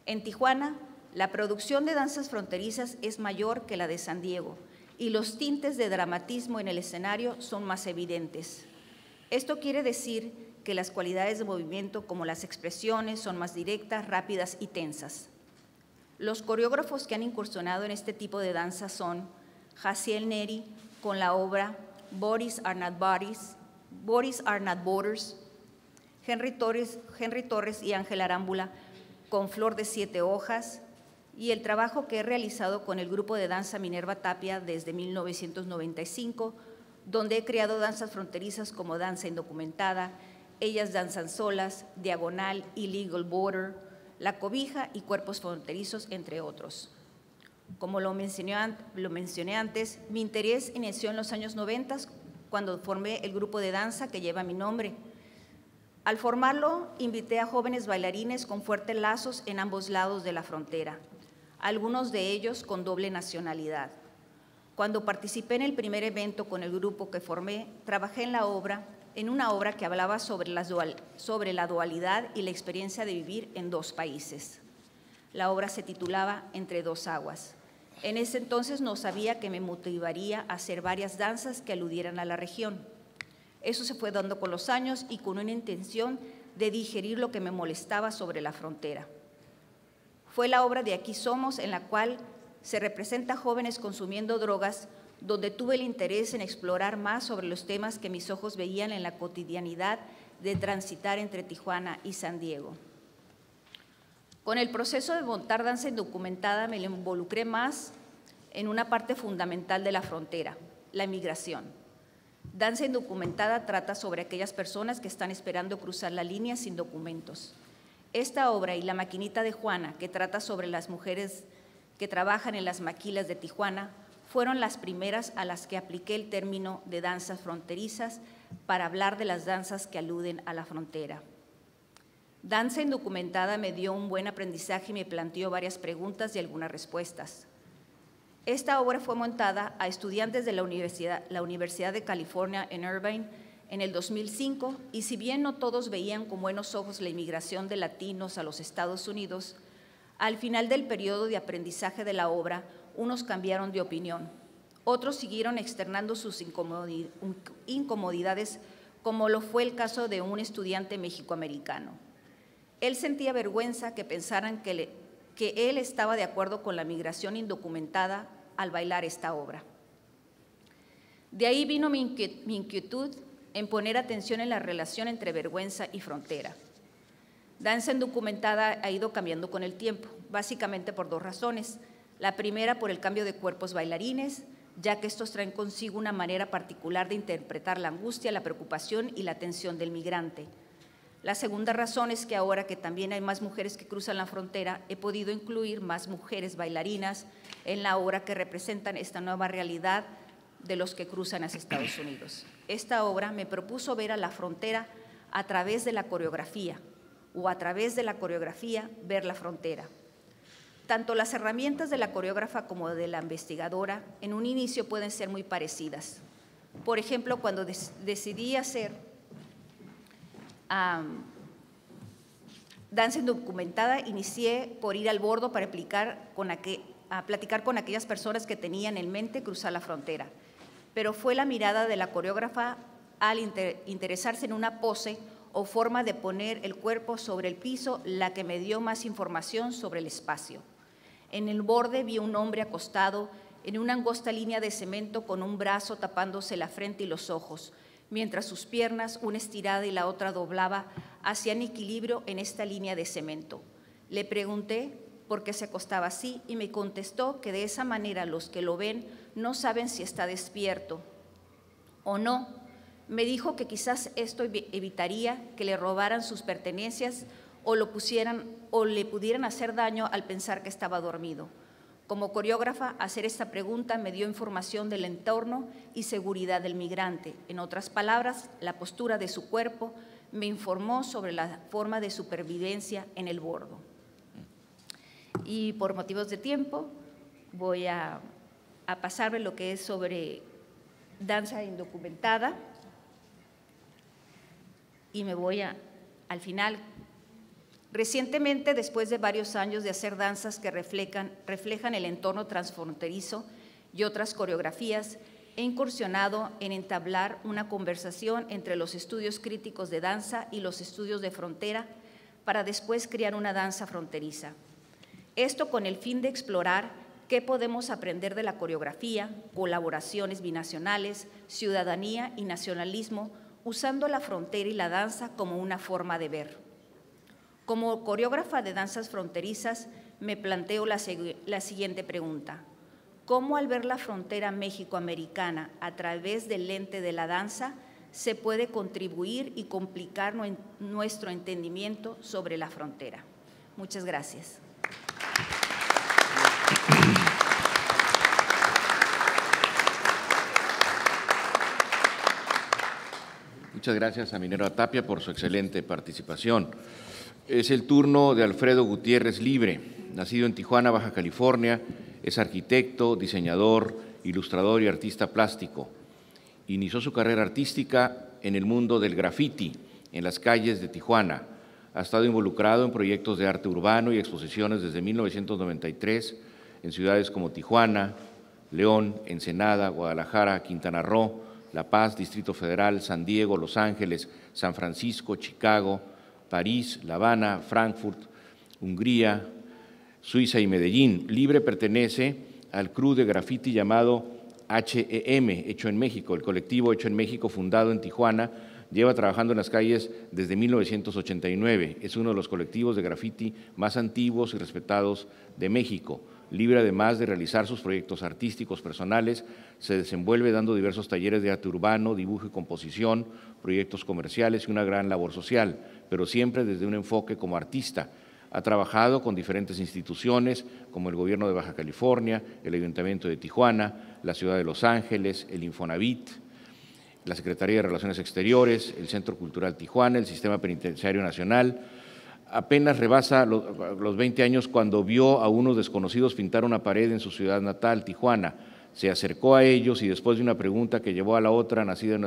En Tijuana, la producción de danzas fronterizas es mayor que la de San Diego y los tintes de dramatismo en el escenario son más evidentes. Esto quiere decir que las cualidades de movimiento, como las expresiones, son más directas, rápidas y tensas. Los coreógrafos que han incursionado en este tipo de danza son Jaciel Neri con la obra Bodies Are Not Borders, Henry Torres y Ángel Arámbula con Flor de 7 hojas, y el trabajo que he realizado con el grupo de danza Minerva Tapia desde 1995, donde he creado danzas fronterizas como Danza Indocumentada, Ellas Danzan Solas, Diagonal, Illegal Border, La Cobija y Cuerpos Fronterizos, entre otros. Como lo mencioné antes, mi interés inició en los años 90 cuando formé el grupo de danza que lleva mi nombre. Al formarlo, invité a jóvenes bailarines con fuertes lazos en ambos lados de la frontera, algunos de ellos con doble nacionalidad. Cuando participé en el primer evento con el grupo que formé, trabajé en una obra que hablaba sobre la dualidad y la experiencia de vivir en dos países. La obra se titulaba Entre dos aguas. En ese entonces no sabía que me motivaría a hacer varias danzas que aludieran a la región. Eso se fue dando con los años y con una intención de digerir lo que me molestaba sobre la frontera. Fue la obra de Aquí Somos, en la cual se representa a jóvenes consumiendo drogas, donde tuve el interés en explorar más sobre los temas que mis ojos veían en la cotidianidad de transitar entre Tijuana y San Diego. Con el proceso de montar danza indocumentada me involucré más en una parte fundamental de la frontera, la migración. Danza indocumentada trata sobre aquellas personas que están esperando cruzar la línea sin documentos. Esta obra y La Maquinita de Juana, que trata sobre las mujeres que trabajan en las maquilas de Tijuana, fueron las primeras a las que apliqué el término de danzas fronterizas para hablar de las danzas que aluden a la frontera. Danza indocumentada me dio un buen aprendizaje y me planteó varias preguntas y algunas respuestas. Esta obra fue montada a estudiantes de la Universidad de California en Irvine en el 2005, y si bien no todos veían con buenos ojos la inmigración de latinos a los Estados Unidos, al final del periodo de aprendizaje de la obra, unos cambiaron de opinión. Otros siguieron externando sus incomodidades, como lo fue el caso de un estudiante mexicoamericano. Él sentía vergüenza que pensaran que él estaba de acuerdo con la migración indocumentada al bailar esta obra. De ahí vino mi inquietud en poner atención en la relación entre vergüenza y frontera. Danza indocumentada ha ido cambiando con el tiempo, básicamente por dos razones. La primera, por el cambio de cuerpos bailarines, ya que estos traen consigo una manera particular de interpretar la angustia, la preocupación y la tensión del migrante. La segunda razón es que ahora que también hay más mujeres que cruzan la frontera, he podido incluir más mujeres bailarinas en la obra que representan esta nueva realidad de los que cruzan hacia Estados Unidos. Esta obra me propuso ver a la frontera a través de la coreografía, o a través de la coreografía ver la frontera. Tanto las herramientas de la coreógrafa como de la investigadora en un inicio pueden ser muy parecidas. Por ejemplo, cuando decidí hacer danza indocumentada, inicié por ir al bordo para platicar con aquellas personas que tenían en mente cruzar la frontera. Pero fue la mirada de la coreógrafa al interesarse en una pose o forma de poner el cuerpo sobre el piso la que me dio más información sobre el espacio. En el borde vi a un hombre acostado en una angosta línea de cemento con un brazo tapándose la frente y los ojos, mientras sus piernas, una estirada y la otra doblaba, hacían equilibrio en esta línea de cemento. Le pregunté por qué se acostaba así y me contestó que de esa manera los que lo ven no saben si está despierto o no. Me dijo que quizás esto evitaría que le robaran sus pertenencias o le pudieran hacer daño al pensar que estaba dormido. Como coreógrafa, hacer esta pregunta me dio información del entorno y seguridad del migrante. En otras palabras, la postura de su cuerpo me informó sobre la forma de supervivencia en el bordo. Y por motivos de tiempo, voy a pasarme lo que es sobre danza indocumentada. Y me voy al final. Recientemente, después de varios años de hacer danzas que reflejan el entorno transfronterizo y otras coreografías, he incursionado en entablar una conversación entre los estudios críticos de danza y los estudios de frontera para después crear una danza fronteriza. Esto con el fin de explorar qué podemos aprender de la coreografía, colaboraciones binacionales, ciudadanía y nacionalismo, usando la frontera y la danza como una forma de ver. Como coreógrafa de danzas fronterizas, me planteo la siguiente pregunta. ¿Cómo al ver la frontera México-americana a través del lente de la danza se puede contribuir y complicar nuestro entendimiento sobre la frontera? Muchas gracias. Muchas gracias a Minerva Tapia por su excelente participación. Es el turno de Alfredo Gutiérrez Libre, nacido en Tijuana, Baja California, es arquitecto, diseñador, ilustrador y artista plástico. Inició su carrera artística en el mundo del graffiti, en las calles de Tijuana. Ha estado involucrado en proyectos de arte urbano y exposiciones desde 1993 en ciudades como Tijuana, León, Ensenada, Guadalajara, Quintana Roo, La Paz, Distrito Federal, San Diego, Los Ángeles, San Francisco, Chicago, París, La Habana, Frankfurt, Hungría, Suiza y Medellín. Libre pertenece al crew de graffiti llamado HEM, Hecho en México. El colectivo Hecho en México, fundado en Tijuana, lleva trabajando en las calles desde 1989. Es uno de los colectivos de graffiti más antiguos y respetados de México. Libre, además de realizar sus proyectos artísticos personales, se desenvuelve dando diversos talleres de arte urbano, dibujo y composición, proyectos comerciales y una gran labor social, pero siempre desde un enfoque como artista. Ha trabajado con diferentes instituciones como el Gobierno de Baja California, el Ayuntamiento de Tijuana, la Ciudad de Los Ángeles, el Infonavit, la Secretaría de Relaciones Exteriores, el Centro Cultural Tijuana, el Sistema Penitenciario Nacional. Apenas rebasa los 20 años cuando vio a unos desconocidos pintar una pared en su ciudad natal, Tijuana. Se acercó a ellos y después de una pregunta que llevó a la otra, nacida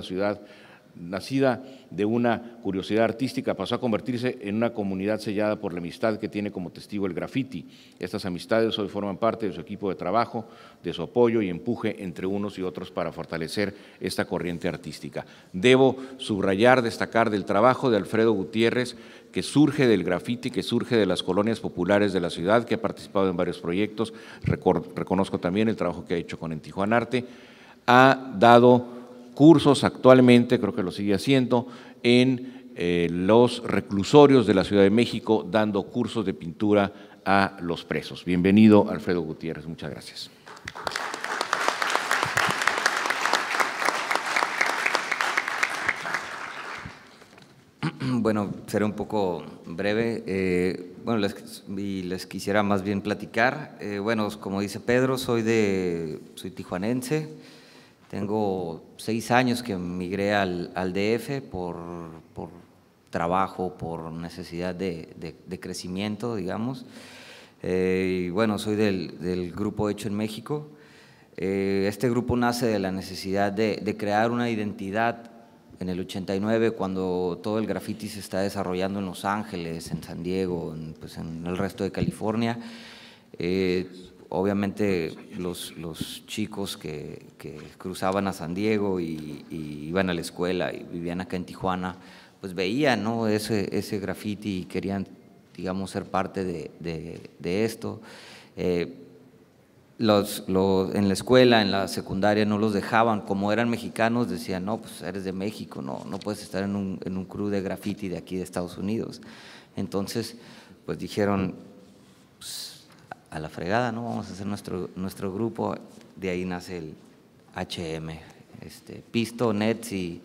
de una curiosidad artística, pasó a convertirse en una comunidad sellada por la amistad que tiene como testigo el graffiti. Estas amistades hoy forman parte de su equipo de trabajo, de su apoyo y empuje entre unos y otros para fortalecer esta corriente artística. Debo subrayar, destacar del trabajo de Alfredo Gutiérrez, que surge del graffiti, que surge de las colonias populares de la ciudad, que ha participado en varios proyectos. Reconozco también el trabajo que ha hecho con En Tijuana Arte. Ha dado cursos actualmente, creo que lo sigue haciendo, en los reclusorios de la Ciudad de México, dando cursos de pintura a los presos. Bienvenido, Alfredo Gutiérrez, muchas gracias. Bueno, seré un poco breve. Bueno, les quisiera más bien platicar. Bueno, como dice Pedro, soy tijuanense. Tengo 6 años que migré al DF por trabajo, por necesidad de crecimiento, digamos. Y bueno, soy del grupo Hecho en México. Este grupo nace de la necesidad de crear una identidad en el 89, cuando todo el graffiti se está desarrollando en Los Ángeles, en San Diego, en el resto de California. Obviamente los chicos que cruzaban a San Diego y iban a la escuela y vivían acá en Tijuana, pues veían, ¿no?, ese graffiti y querían, digamos, ser parte de esto. En la escuela, en la secundaria, no los dejaban. Como eran mexicanos, decían, no, pues eres de México, no puedes estar en un crew de graffiti de aquí de Estados Unidos. Entonces, pues dijeron, pues, a la fregada, ¿no? Vamos a hacer nuestro grupo. De ahí nace el HM. Pisto, Nets y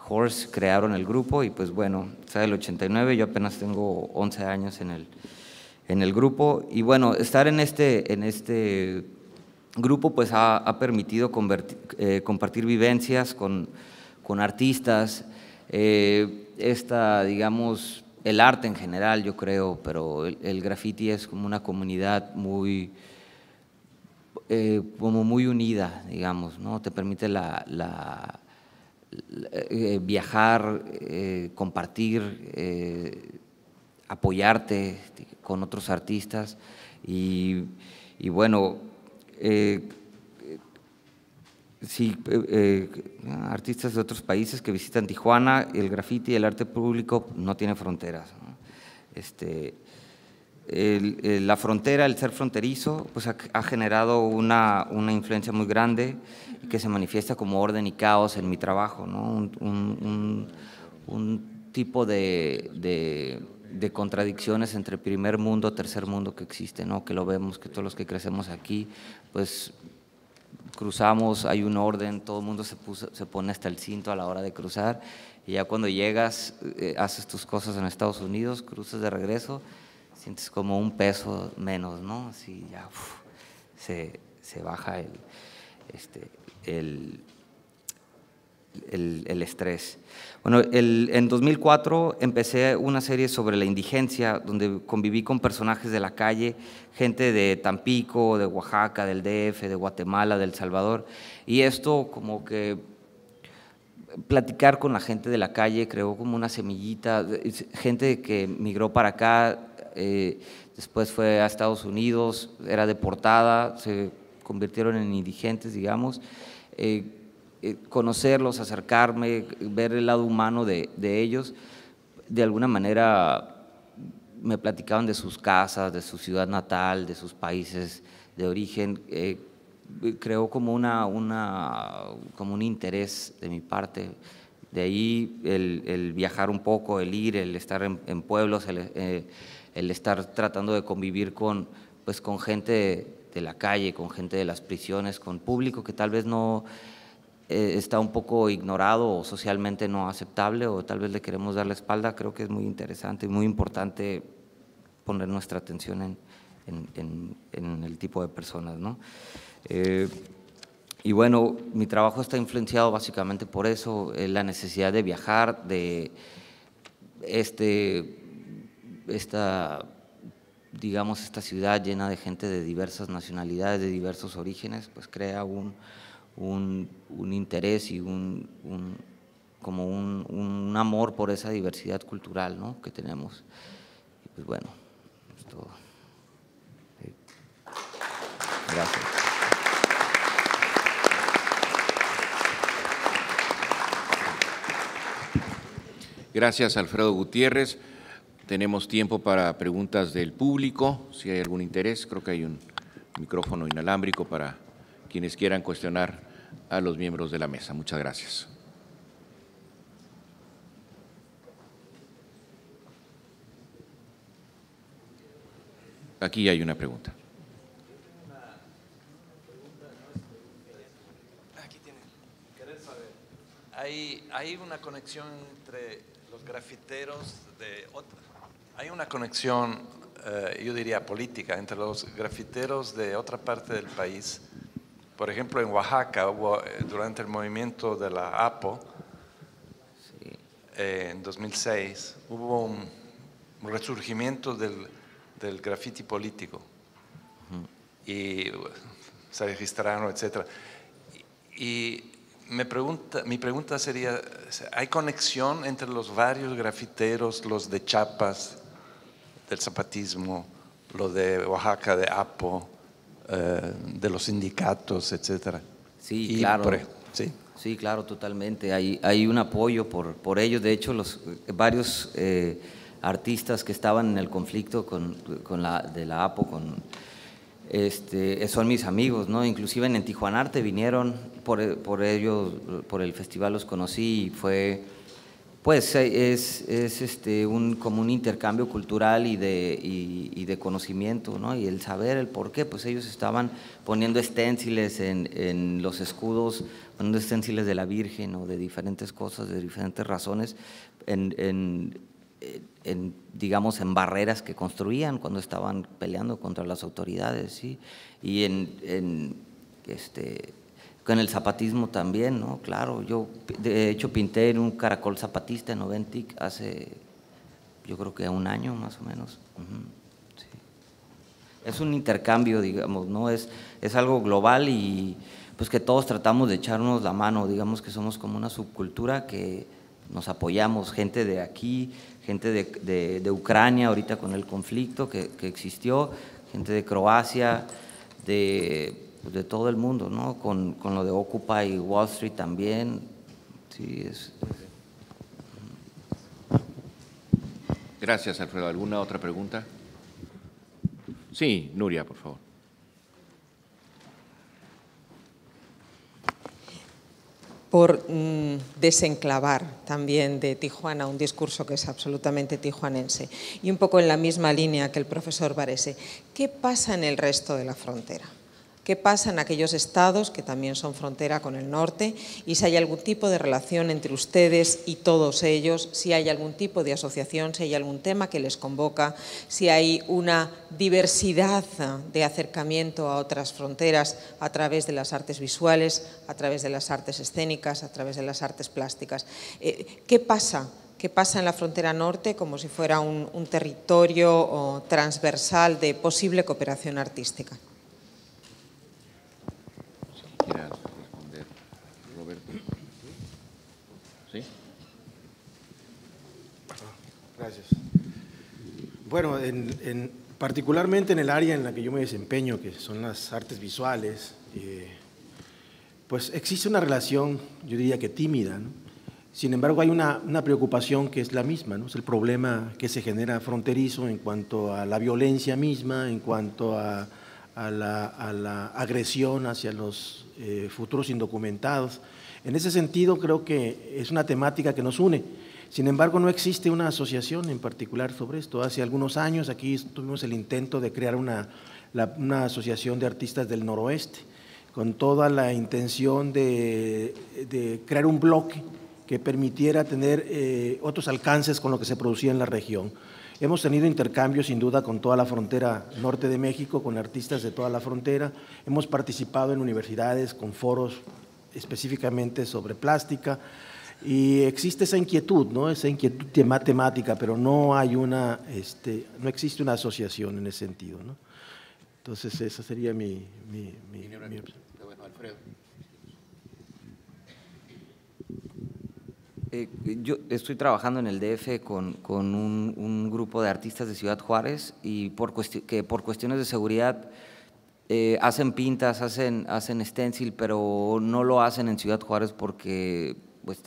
Horse crearon el grupo y pues bueno, está el 89, yo apenas tengo 11 años en el grupo. Y bueno, estar en este grupo pues ha permitido compartir vivencias con artistas, digamos, el arte en general, yo creo, pero el graffiti es como una comunidad como muy unida, digamos, ¿no? Te permite viajar, compartir, apoyarte con otros artistas y bueno, sí, artistas de otros países que visitan Tijuana. El graffiti y el arte público no tiene fronteras, ¿no? La frontera, el ser fronterizo, pues ha generado una influencia muy grande que se manifiesta como orden y caos en mi trabajo, ¿no? Un tipo de contradicciones entre primer mundo, tercer mundo que existe, ¿no? Que lo vemos, que todos los que crecemos aquí, pues cruzamos, hay un orden, todo el mundo se pone hasta el cinto a la hora de cruzar, y ya cuando llegas, haces tus cosas en Estados Unidos, cruzas de regreso, sientes como un peso menos, ¿no? Así ya se baja el estrés. Bueno, en 2004 empecé una serie sobre la indigencia, donde conviví con personajes de la calle, gente de Tampico, de Oaxaca, del DF, de Guatemala, de El Salvador, y esto como que platicar con la gente de la calle creó como una semillita, gente que migró para acá, después fue a Estados Unidos, era deportada, se convirtieron en indigentes, digamos. Conocerlos, acercarme, ver el lado humano de ellos, de alguna manera me platicaban de sus casas, de su ciudad natal, de sus países de origen. Creó como un interés de mi parte. De ahí el viajar un poco, el ir, el estar en pueblos, el estar tratando de convivir con gente de la calle, con gente de las prisiones, con público que tal vez no está un poco ignorado o socialmente no aceptable, o tal vez le queremos dar la espalda. Creo que es muy interesante y muy importante poner nuestra atención en el tipo de personas, ¿no? Y bueno, mi trabajo está influenciado básicamente por eso, la necesidad de viajar, de digamos, esta ciudad llena de gente de diversas nacionalidades, de diversos orígenes, pues crea un interés y como un amor por esa diversidad cultural, ¿no?, que tenemos. Y pues bueno, es todo. Gracias. Gracias, Alfredo Gutiérrez. Tenemos tiempo para preguntas del público, si hay algún interés. Creo que hay un micrófono inalámbrico para quienes quieran cuestionar a los miembros de la mesa. Muchas gracias. Aquí hay una pregunta. Aquí tienen. Querer saber. ¿Hay una conexión entre los grafiteros de otra. Hay una conexión, yo diría política, entre los grafiteros de otra parte del país. Por ejemplo, en Oaxaca hubo, durante el movimiento de la APO, en 2006, hubo un resurgimiento del graffiti político. Y se registraron, etc. Y mi pregunta sería, ¿hay conexión entre los varios grafiteros, los de Chiapas, del zapatismo, los de Oaxaca, de APO, de los sindicatos, etcétera? Sí, claro. Sí, claro, totalmente. Hay un apoyo por ellos. De hecho, varios artistas que estaban en el conflicto de la APO, son mis amigos, ¿no? Inclusive en Tijuanarte vinieron, por ellos, por el festival los conocí y fue, pues es como un intercambio cultural y de conocimiento, ¿no? Y el saber el por qué, pues ellos estaban poniendo esténciles en los escudos, poniendo esténciles de la Virgen o de diferentes cosas, de diferentes razones, digamos, en barreras que construían cuando estaban peleando contra las autoridades, ¿sí? Y con el zapatismo también, ¿no? Claro, yo de hecho pinté en un caracol zapatista en Oventic hace, yo creo que 1 año más o menos. Sí. Es un intercambio, digamos, ¿no? Es algo global y pues que todos tratamos de echarnos la mano, digamos que somos como una subcultura que nos apoyamos, gente de aquí, gente de Ucrania ahorita con el conflicto que existió, gente de Croacia, de todo el mundo, ¿no? Con lo de Occupy Wall Street también. Sí, Gracias, Alfredo. ¿Alguna otra pregunta? Sí, Nuria, por favor. Por desenclavar también de Tijuana un discurso que es absolutamente tijuanense y un poco en la misma línea que el profesor Varese, ¿qué pasa en el resto de la frontera? ¿Qué pasa en aquellos estados que también son frontera con el norte? Y si hay algún tipo de relación entre ustedes y todos ellos, si hay algún tipo de asociación, si hay algún tema que les convoca, si hay una diversidad de acercamiento a otras fronteras a través de las artes visuales, a través de las artes escénicas, a través de las artes plásticas. ¿Qué pasa? ¿Qué pasa en la frontera norte como si fuera un territorio transversal de posible cooperación artística? ¿Quieras responder, Roberto? ¿Sí? Gracias. Bueno, particularmente en el área en la que yo me desempeño, que son las artes visuales, pues existe una relación, yo diría que tímida, ¿no? Sin embargo, hay una preocupación que es la misma, ¿no? Es el problema que se genera fronterizo en cuanto a la violencia misma, en cuanto a la agresión hacia los futuros indocumentados. En ese sentido, creo que es una temática que nos une. Sin embargo, no existe una asociación en particular sobre esto. Hace algunos años aquí tuvimos el intento de crear una asociación de artistas del noroeste, con toda la intención de crear un bloque que permitiera tener otros alcances con lo que se producía en la región. Hemos tenido intercambios sin duda con toda la frontera norte de México, con artistas de toda la frontera. Hemos participado en universidades con foros específicamente sobre plástica y existe esa inquietud, ¿no? Esa inquietud temática, pero no hay no existe una asociación en ese sentido, ¿no? Entonces esa sería mi opción. Bueno, Alfredo. Yo estoy trabajando en el DF con un grupo de artistas de Ciudad Juárez y que por cuestiones de seguridad hacen pintas, hacen stencil, pero no lo hacen en Ciudad Juárez porque pues,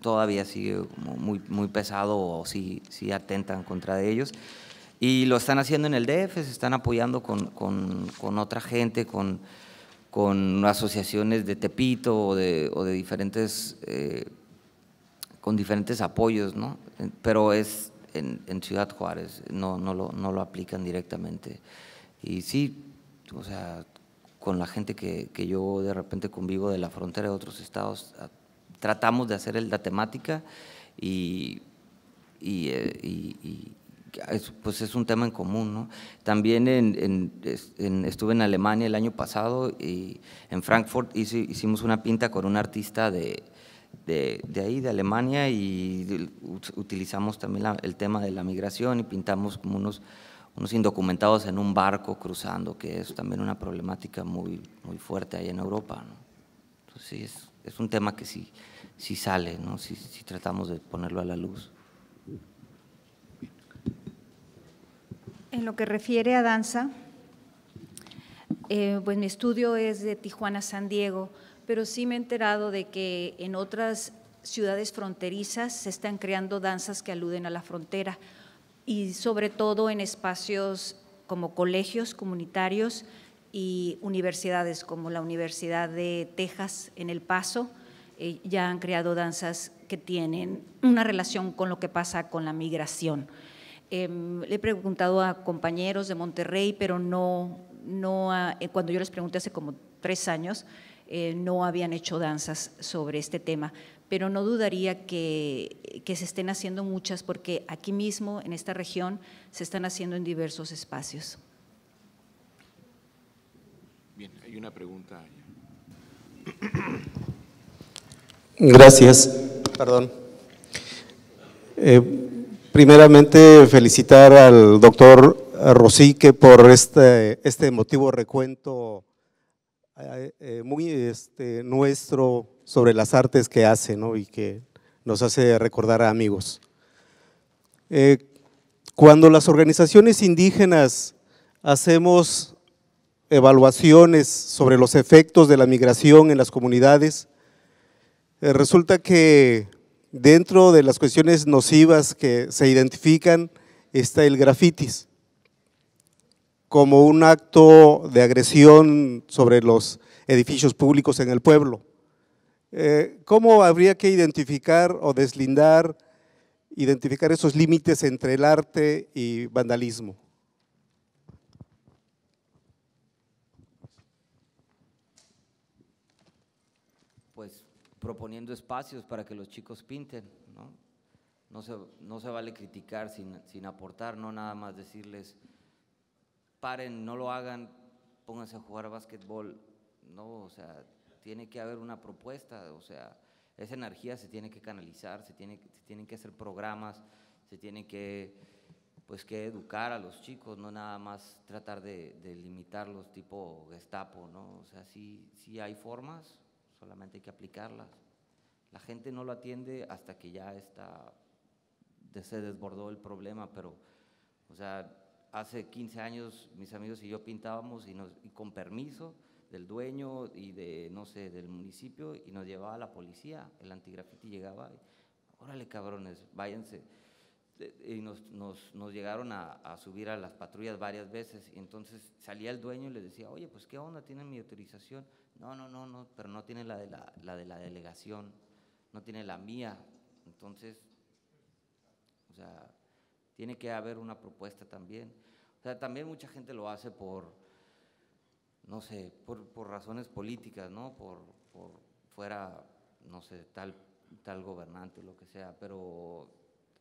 todavía sigue como muy pesado o sí atentan contra ellos. Y lo están haciendo en el DF, se están apoyando con otra gente, con asociaciones de Tepito o de diferentes… con diferentes apoyos, ¿no? Pero es en Ciudad Juárez, no lo aplican directamente. Y sí, o sea, con la gente que yo de repente convivo de la frontera de otros estados, tratamos de hacer la temática y pues es un tema en común, ¿no? También estuve en Alemania el año pasado y en Frankfurt hicimos una pinta con un artista de ahí, de Alemania, y utilizamos también el tema de la migración y pintamos como unos indocumentados en un barco cruzando, que es también una problemática muy fuerte ahí en Europa, ¿no? Entonces sí, es un tema que sí sale, ¿no? Sí tratamos de ponerlo a la luz. En lo que refiere a danza, pues mi estudio es de Tijuana a San Diego, pero sí me he enterado de que en otras ciudades fronterizas se están creando danzas que aluden a la frontera, y sobre todo en espacios como colegios comunitarios y universidades, como la Universidad de Texas en El Paso. Ya han creado danzas que tienen una relación con lo que pasa con la migración. Le he preguntado a compañeros de Monterrey, pero cuando yo les pregunté hace como 3 años, no habían hecho danzas sobre este tema, pero no dudaría que se estén haciendo muchas, porque aquí mismo, en esta región, se están haciendo en diversos espacios. Bien, hay una pregunta allá. Gracias. Perdón. Primeramente, felicitar al doctor Rosique por este emotivo recuento muy nuestro sobre las artes que hace, ¿no? Y que nos hace recordar a amigos. Cuando las organizaciones indígenas hacemos evaluaciones sobre los efectos de la migración en las comunidades, resulta que dentro de las cuestiones nocivas que se identifican está el grafitis como un acto de agresión sobre los edificios públicos en el pueblo. ¿Cómo habría que identificar o identificar esos límites entre el arte y vandalismo? Pues proponiendo espacios para que los chicos pinten, ¿no? No se vale criticar sin aportar, no nada más decirles paren, no lo hagan, pónganse a jugar básquetbol, no, o sea, tiene que haber una propuesta, o sea, esa energía se tiene que canalizar, se tienen que hacer programas, se tiene que educar a los chicos, no nada más tratar de limitarlos tipo Gestapo, ¿no? O sea, sí hay formas, solamente hay que aplicarlas. La gente no lo atiende hasta que ya se desbordó el problema, pero, o sea, hace 15 años mis amigos y yo pintábamos y con permiso del dueño y del municipio, y nos llevaba a la policía, el antigrafiti llegaba y, órale cabrones, váyanse. Y nos llegaron a subir a las patrullas varias veces, y entonces salía el dueño y les decía, oye, pues qué onda, ¿tienen mi autorización? No, pero no tiene la de la delegación, no tiene la mía. Entonces, o sea, tiene que haber una propuesta también. O sea, también mucha gente lo hace por razones políticas, ¿no? Por fuera, no sé, tal gobernante o lo que sea, pero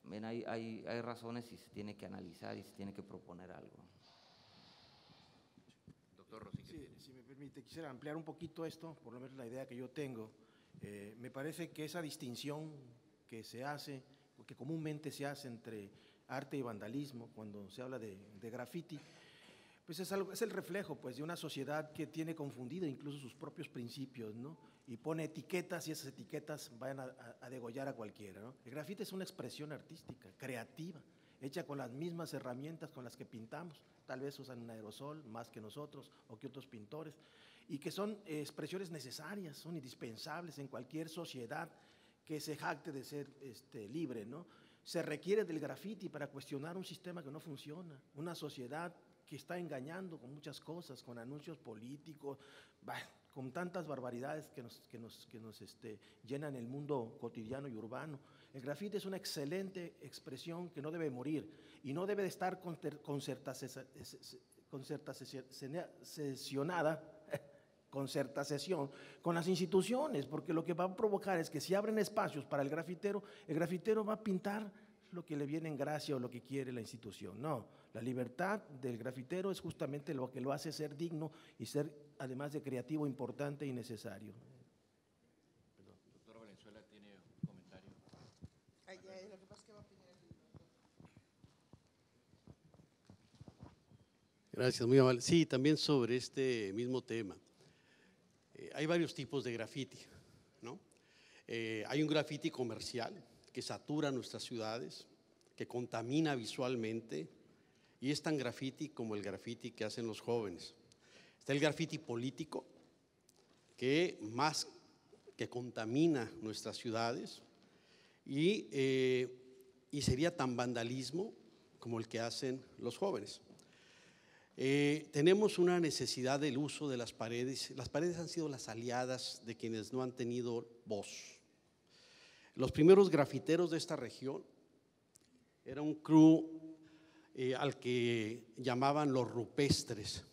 también hay razones y se tiene que analizar y se tiene que proponer algo. Doctor Rosique. Si me permite, quisiera ampliar un poquito esto, por lo menos la idea que yo tengo. Me parece que esa distinción que se hace, que comúnmente se hace entre arte y vandalismo, cuando se habla de graffiti, pues es el reflejo pues, de una sociedad que tiene confundida incluso sus propios principios, ¿no? Y pone etiquetas, y esas etiquetas van a degollar a cualquiera, ¿no? El grafiti es una expresión artística, creativa, hecha con las mismas herramientas con las que pintamos, tal vez usan un aerosol más que nosotros o que otros pintores, y que son expresiones necesarias, son indispensables en cualquier sociedad que se jacte de ser libre, ¿no? Se requiere del grafiti para cuestionar un sistema que no funciona, una sociedad que está engañando con muchas cosas, con anuncios políticos, con tantas barbaridades que nos llenan el mundo cotidiano y urbano. El grafiti es una excelente expresión que no debe morir y no debe de estar concertación con las instituciones, porque lo que va a provocar es que si abren espacios para el grafitero va a pintar lo que le viene en gracia o lo que quiere la institución. No, la libertad del grafitero es justamente lo que lo hace ser digno y ser, además de creativo, importante y necesario. Doctor Valenzuela tiene un comentario. Lo que pasa es que va a opinar el Gracias, muy amable. Sí, también sobre este mismo tema. Hay varios tipos de grafiti, ¿no? Hay un grafiti comercial que satura nuestras ciudades, que contamina visualmente, y es tan grafiti como el grafiti que hacen los jóvenes. Está el grafiti político, que más que contamina nuestras ciudades, y sería tan vandalismo como el que hacen los jóvenes. Tenemos una necesidad del uso de las paredes. Las paredes han sido las aliadas de quienes no han tenido voz. Los primeros grafiteros de esta región era un crew al que llamaban los rupestres,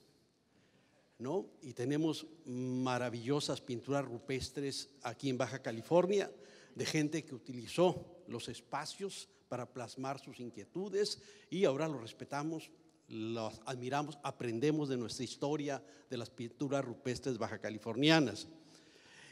¿no? Y tenemos maravillosas pinturas rupestres aquí en Baja California de gente que utilizó los espacios para plasmar sus inquietudes, y ahora los respetamos, los admiramos, aprendemos de nuestra historia de las pinturas rupestres bajacalifornianas.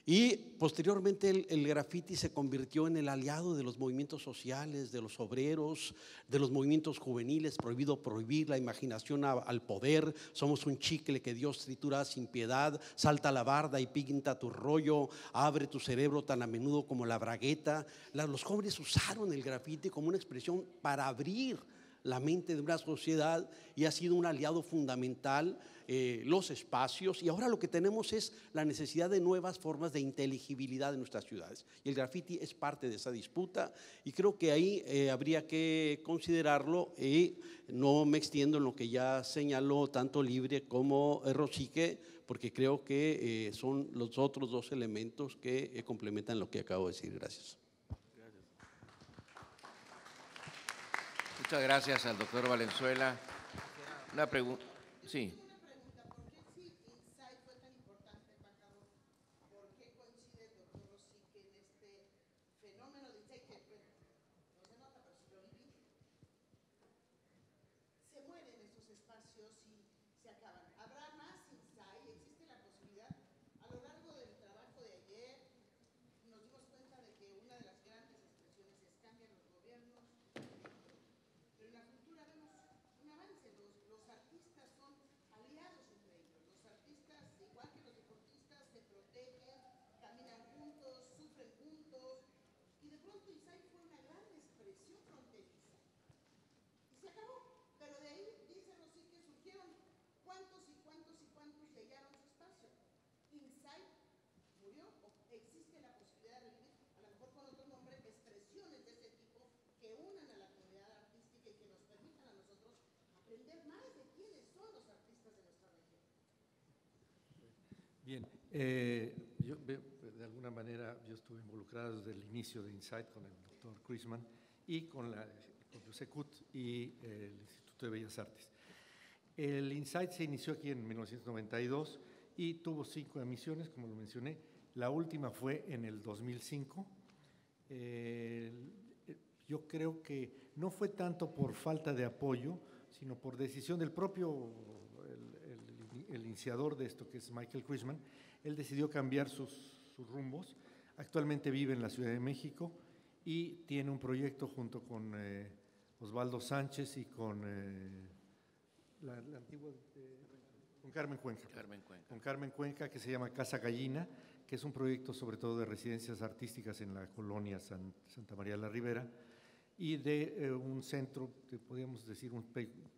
Y posteriormente el grafiti se convirtió en el aliado de los movimientos sociales, de los obreros, de los movimientos juveniles. Prohibido prohibir, la imaginación al poder, somos un chicle que Dios tritura sin piedad, salta la barda y pinta tu rollo, abre tu cerebro tan a menudo como la bragueta. Los jóvenes usaron el grafiti como una expresión para abrir la mente de una sociedad, y ha sido un aliado fundamental, los espacios, y ahora lo que tenemos es la necesidad de nuevas formas de inteligibilidad de nuestras ciudades, y el grafiti es parte de esa disputa, y creo que ahí habría que considerarlo, y no me extiendo en lo que ya señaló tanto Libre como Rosique, porque creo que son los otros dos elementos que complementan lo que acabo de decir. Gracias. Muchas gracias al doctor Valenzuela. Una pregunta. Sí. Una pregunta, ¿por qué si Insight fue tan importante, Paco? ¿Por qué coincide el doctor Rosique en este fenómeno de Insight que no se nota, pero si lo viví? Se mueren estos espacios y se acaban. ¿Habrá más Insight? ¿Existe la posibilidad? A lo largo del trabajo de ayer nos dimos cuenta de que una de las grandes expresiones es cambian los gobiernos. Pero en la cultura vemos un avance, los artistas son aliados entre ellos, los artistas, igual que los deportistas, se protegen, caminan juntos, sufren juntos, y de pronto Insight fue una gran expresión fronteriza. Y se acabó, pero de ahí, dice Rosique, surgieron cuántos y cuántos y cuántos y hallaron su espacio. Insight murió, o existe la posibilidad de revivir, a lo mejor con otro nombre, expresiones de ese tipo que unan a la comunidad artística y que nos permitan a nosotros aprender más de quiénes son los artistas de nuestra región. Bien, yo de alguna manera yo estuve involucrado desde el inicio de Insight con el doctor Chrisman y con Secut y el Instituto de Bellas Artes. El Insight se inició aquí en 1992 y tuvo 5 emisiones, como lo mencioné. La última fue en el 2005. Yo creo que no fue tanto por falta de apoyo, sino por decisión del propio, el iniciador de esto, que es Michael Chrisman. Él decidió cambiar sus rumbos. Actualmente vive en la Ciudad de México y tiene un proyecto junto con Osvaldo Sánchez y con la antigua… Con Carmen Cuenca. Con Carmen Cuenca, que se llama Casa Gallina, que es un proyecto sobre todo de residencias artísticas en la colonia Santa María de la Ribera, y de un centro, podríamos decir un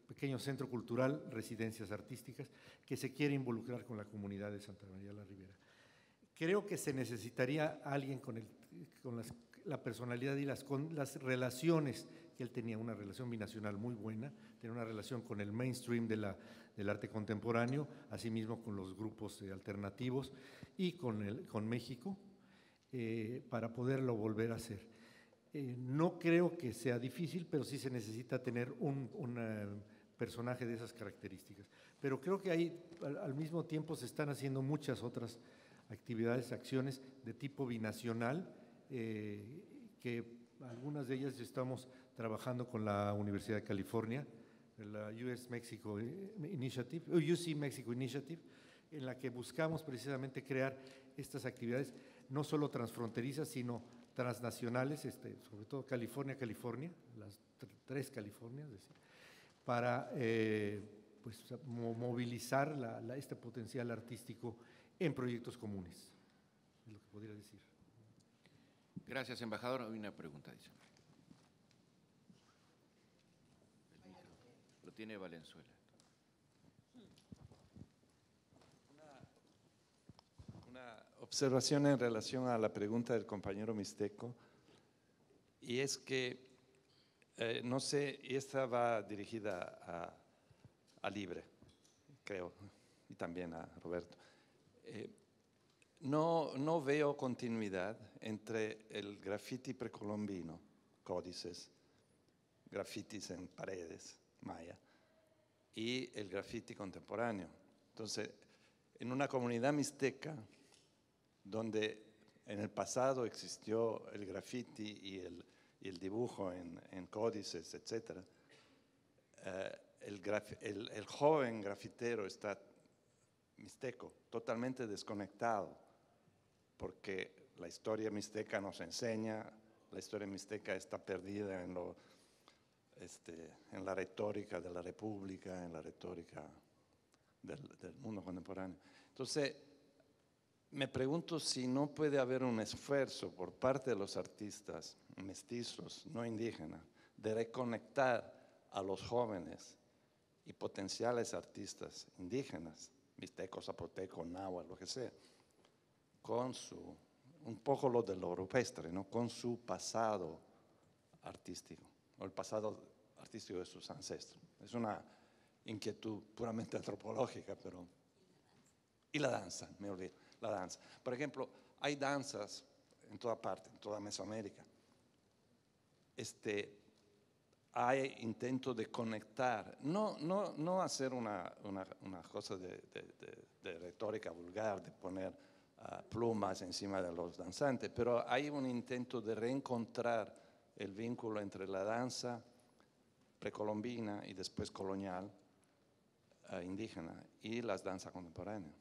pequeño centro cultural, residencias artísticas, que se quiere involucrar con la comunidad de Santa María de la Ribera. Creo que se necesitaría alguien con la personalidad y con las relaciones que él tenía, una relación binacional muy buena, tenía una relación con el mainstream del arte contemporáneo, asimismo con los grupos alternativos y con México, para poderlo volver a hacer. No creo que sea difícil, pero sí se necesita tener un personaje de esas características. Pero creo que ahí al mismo tiempo se están haciendo muchas otras actividades, acciones de tipo binacional que algunas de ellas estamos trabajando con la Universidad de California, la UC Mexico Initiative, en la que buscamos precisamente crear estas actividades no solo transfronterizas, sino transnacionales, sobre todo California, las tres Californias, para pues, movilizar este potencial artístico en proyectos comunes, es lo que podría decir. Gracias, embajador. Hay una pregunta adicional. Lo tiene Valenzuela. Una observación en relación a la pregunta del compañero mixteco, y es que, no sé, y esta va dirigida a Libre, creo, y también a Roberto. No veo continuidad entre el graffiti precolombino, códices, grafitis en paredes, maya, y el graffiti contemporáneo. Entonces, en una comunidad mixteca, donde en el pasado existió el graffiti y el dibujo en códices, etc., el joven grafitero está mixteco, totalmente desconectado, porque la historia mixteca nos enseña, la historia mixteca está perdida en la retórica de la República, en la retórica del mundo contemporáneo. Entonces, me pregunto si no puede haber un esfuerzo por parte de los artistas mestizos, no indígenas, de reconectar a los jóvenes y potenciales artistas indígenas, mixtecos, zapotecos, náhuatl, lo que sea, con un poco lo de lo rupestre, ¿no? Con su pasado artístico, o el pasado artístico de sus ancestros. Es una inquietud puramente antropológica, pero… Y la danza, me olvido, la danza. Por ejemplo, hay danzas en toda parte, en toda Mesoamérica. Hay intento de conectar, no hacer una cosa de retórica vulgar, de poner plumas encima de los danzantes, pero hay un intento de reencontrar el vínculo entre la danza precolombina y después colonial, indígena, y las danzas contemporáneas.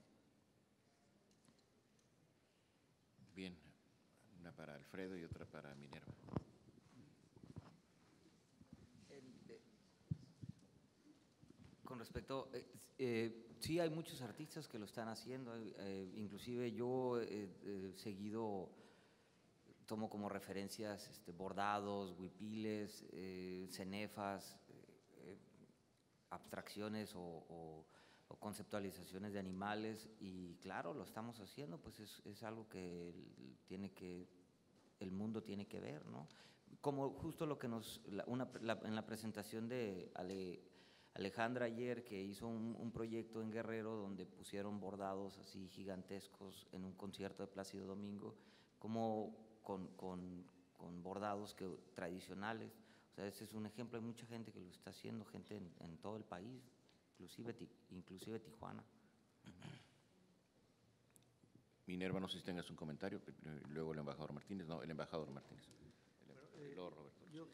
Bien, una para Alfredo y otra para Minerva. Con respecto, sí hay muchos artistas que lo están haciendo, inclusive yo he seguido, tomo como referencias bordados, huipiles, cenefas, abstracciones o conceptualizaciones de animales, y claro, lo estamos haciendo, pues es algo que el mundo tiene que ver, ¿no? Como justo lo que en la presentación de Alejandra ayer, que hizo un proyecto en Guerrero donde pusieron bordados así gigantescos en un concierto de Plácido Domingo, como con bordados tradicionales. O sea, ese es un ejemplo, hay mucha gente que lo está haciendo, gente en todo el país, inclusive Tijuana. Minerva, no sé si tengas un comentario, luego el embajador Martínez. No, el embajador Martínez. Luego Roberto. Yo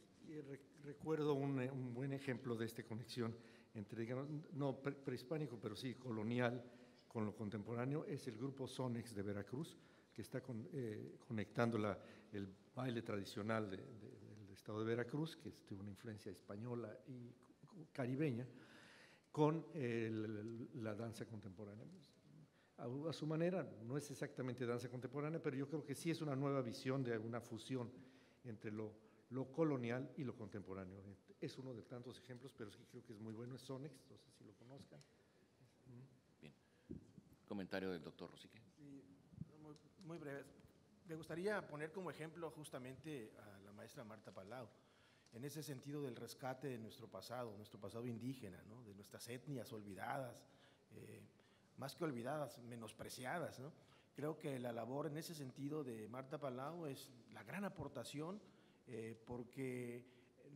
recuerdo un buen ejemplo de esta conexión entre, digamos, no prehispánico, pero sí colonial con lo contemporáneo, es el grupo Sonex de Veracruz, que está conectando el baile tradicional del estado de Veracruz, que tiene una influencia española y caribeña, con la danza contemporánea. A su manera, no es exactamente danza contemporánea, pero yo creo que sí es una nueva visión de una fusión entre lo colonial y lo contemporáneo. Es uno de tantos ejemplos, pero sí creo que es muy bueno, es Sonex, no sé si lo conozcan. Bien. Comentario del doctor Rosique. Sí, muy breve. Me gustaría poner como ejemplo justamente a la maestra Marta Palau, en ese sentido del rescate de nuestro pasado indígena, ¿no? De nuestras etnias olvidadas, más que olvidadas, menospreciadas, ¿no? Creo que la labor en ese sentido de Marta Palau es la gran aportación, porque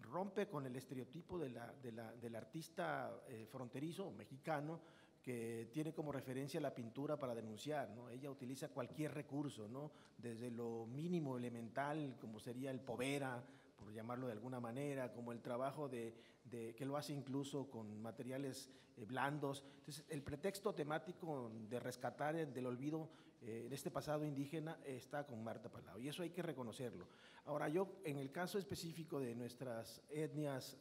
rompe con el estereotipo del artista fronterizo mexicano que tiene como referencia la pintura para denunciar, ¿no? Ella utiliza cualquier recurso, ¿no? Desde lo mínimo elemental, como sería el povera, por llamarlo de alguna manera, como el trabajo que lo hace incluso con materiales blandos. Entonces, el pretexto temático de rescatar del olvido en este pasado indígena está con Marta Palau, y eso hay que reconocerlo. Ahora, yo, en el caso específico de nuestras etnias,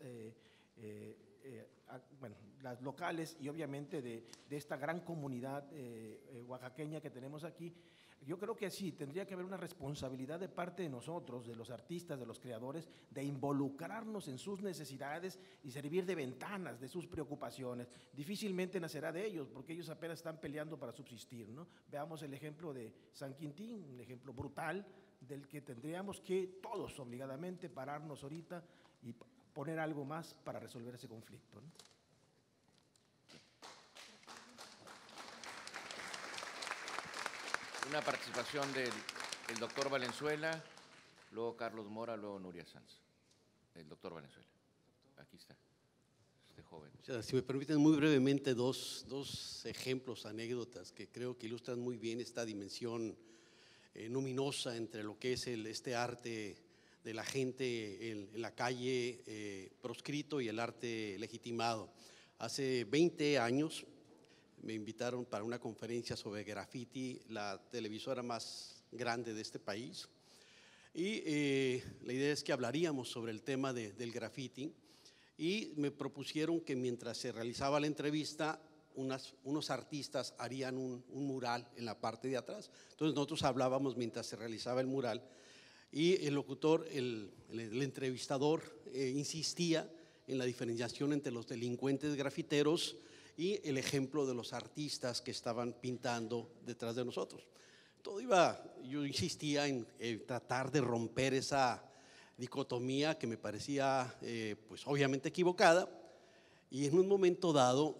bueno, las locales y obviamente de esta gran comunidad oaxaqueña que tenemos aquí, yo creo que sí, tendría que haber una responsabilidad de parte de nosotros, de los artistas, de los creadores, de involucrarnos en sus necesidades y servir de ventanas de sus preocupaciones. Difícilmente nacerá de ellos, porque ellos apenas están peleando para subsistir, ¿no? Veamos el ejemplo de San Quintín, un ejemplo brutal del que tendríamos que todos obligadamente pararnos ahorita y poner algo más para resolver ese conflicto, ¿no? Una participación del doctor Valenzuela, luego Carlos Mora, luego Nuria Sanz. El doctor Valenzuela, aquí está, este joven. O sea, si me permiten muy brevemente dos ejemplos, anécdotas que creo que ilustran muy bien esta dimensión luminosa entre lo que es este arte de la gente en la calle proscrito y el arte legitimado. Hace 20 años me invitaron para una conferencia sobre graffiti, la televisora más grande de este país, y la idea es que hablaríamos sobre el tema del graffiti, y me propusieron que mientras se realizaba la entrevista unos artistas harían un mural en la parte de atrás. Entonces nosotros hablábamos mientras se realizaba el mural, y el locutor, el entrevistador insistía en la diferenciación entre los delincuentes grafiteros y el ejemplo de los artistas que estaban pintando detrás de nosotros. Yo insistía en tratar de romper esa dicotomía que me parecía pues obviamente equivocada, y en un momento dado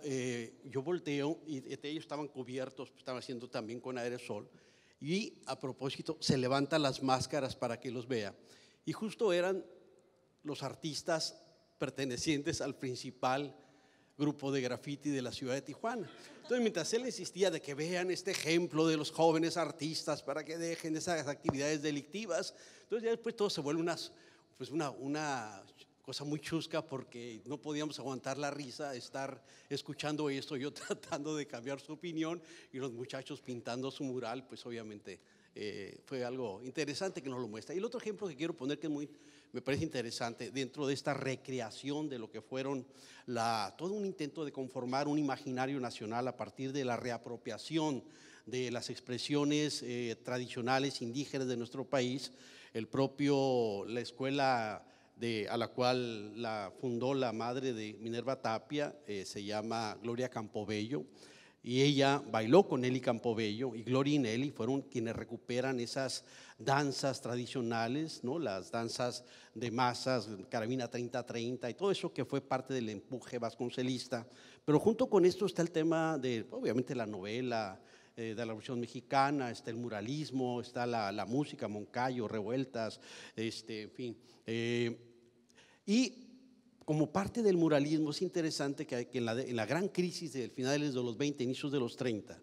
yo volteo y ellos estaban cubiertos, estaban haciendo también con aerosol, y a propósito se levantan las máscaras para que los vea, y justo eran los artistas pertenecientes al principal grupo de graffiti de la ciudad de Tijuana. Entonces, mientras él insistía de que vean este ejemplo de los jóvenes artistas para que dejen esas actividades delictivas, entonces ya después todo se vuelve una cosa muy chusca, porque no podíamos aguantar la risa, estar escuchando esto, yo tratando de cambiar su opinión y los muchachos pintando su mural, pues obviamente fue algo interesante que nos lo muestra. Y el otro ejemplo que quiero poner, que me parece interesante, dentro de esta recreación de lo que fueron todo un intento de conformar un imaginario nacional a partir de la reapropiación de las expresiones tradicionales indígenas de nuestro país, la escuela a la cual la fundó la madre de Minerva Tapia, se llama Gloria Campobello, y ella bailó con Nelly Campobello, y Gloria y Nelly fueron quienes recuperan esas danzas tradicionales, ¿no? Las danzas de masas, carabina 30-30 y todo eso que fue parte del empuje vasconcelista. Pero junto con esto está el tema de, obviamente, la novela de la Revolución Mexicana, está el muralismo, está la música, Moncayo, Revueltas, en fin. Y como parte del muralismo es interesante que en la gran crisis de finales de los 20, inicios de los 30,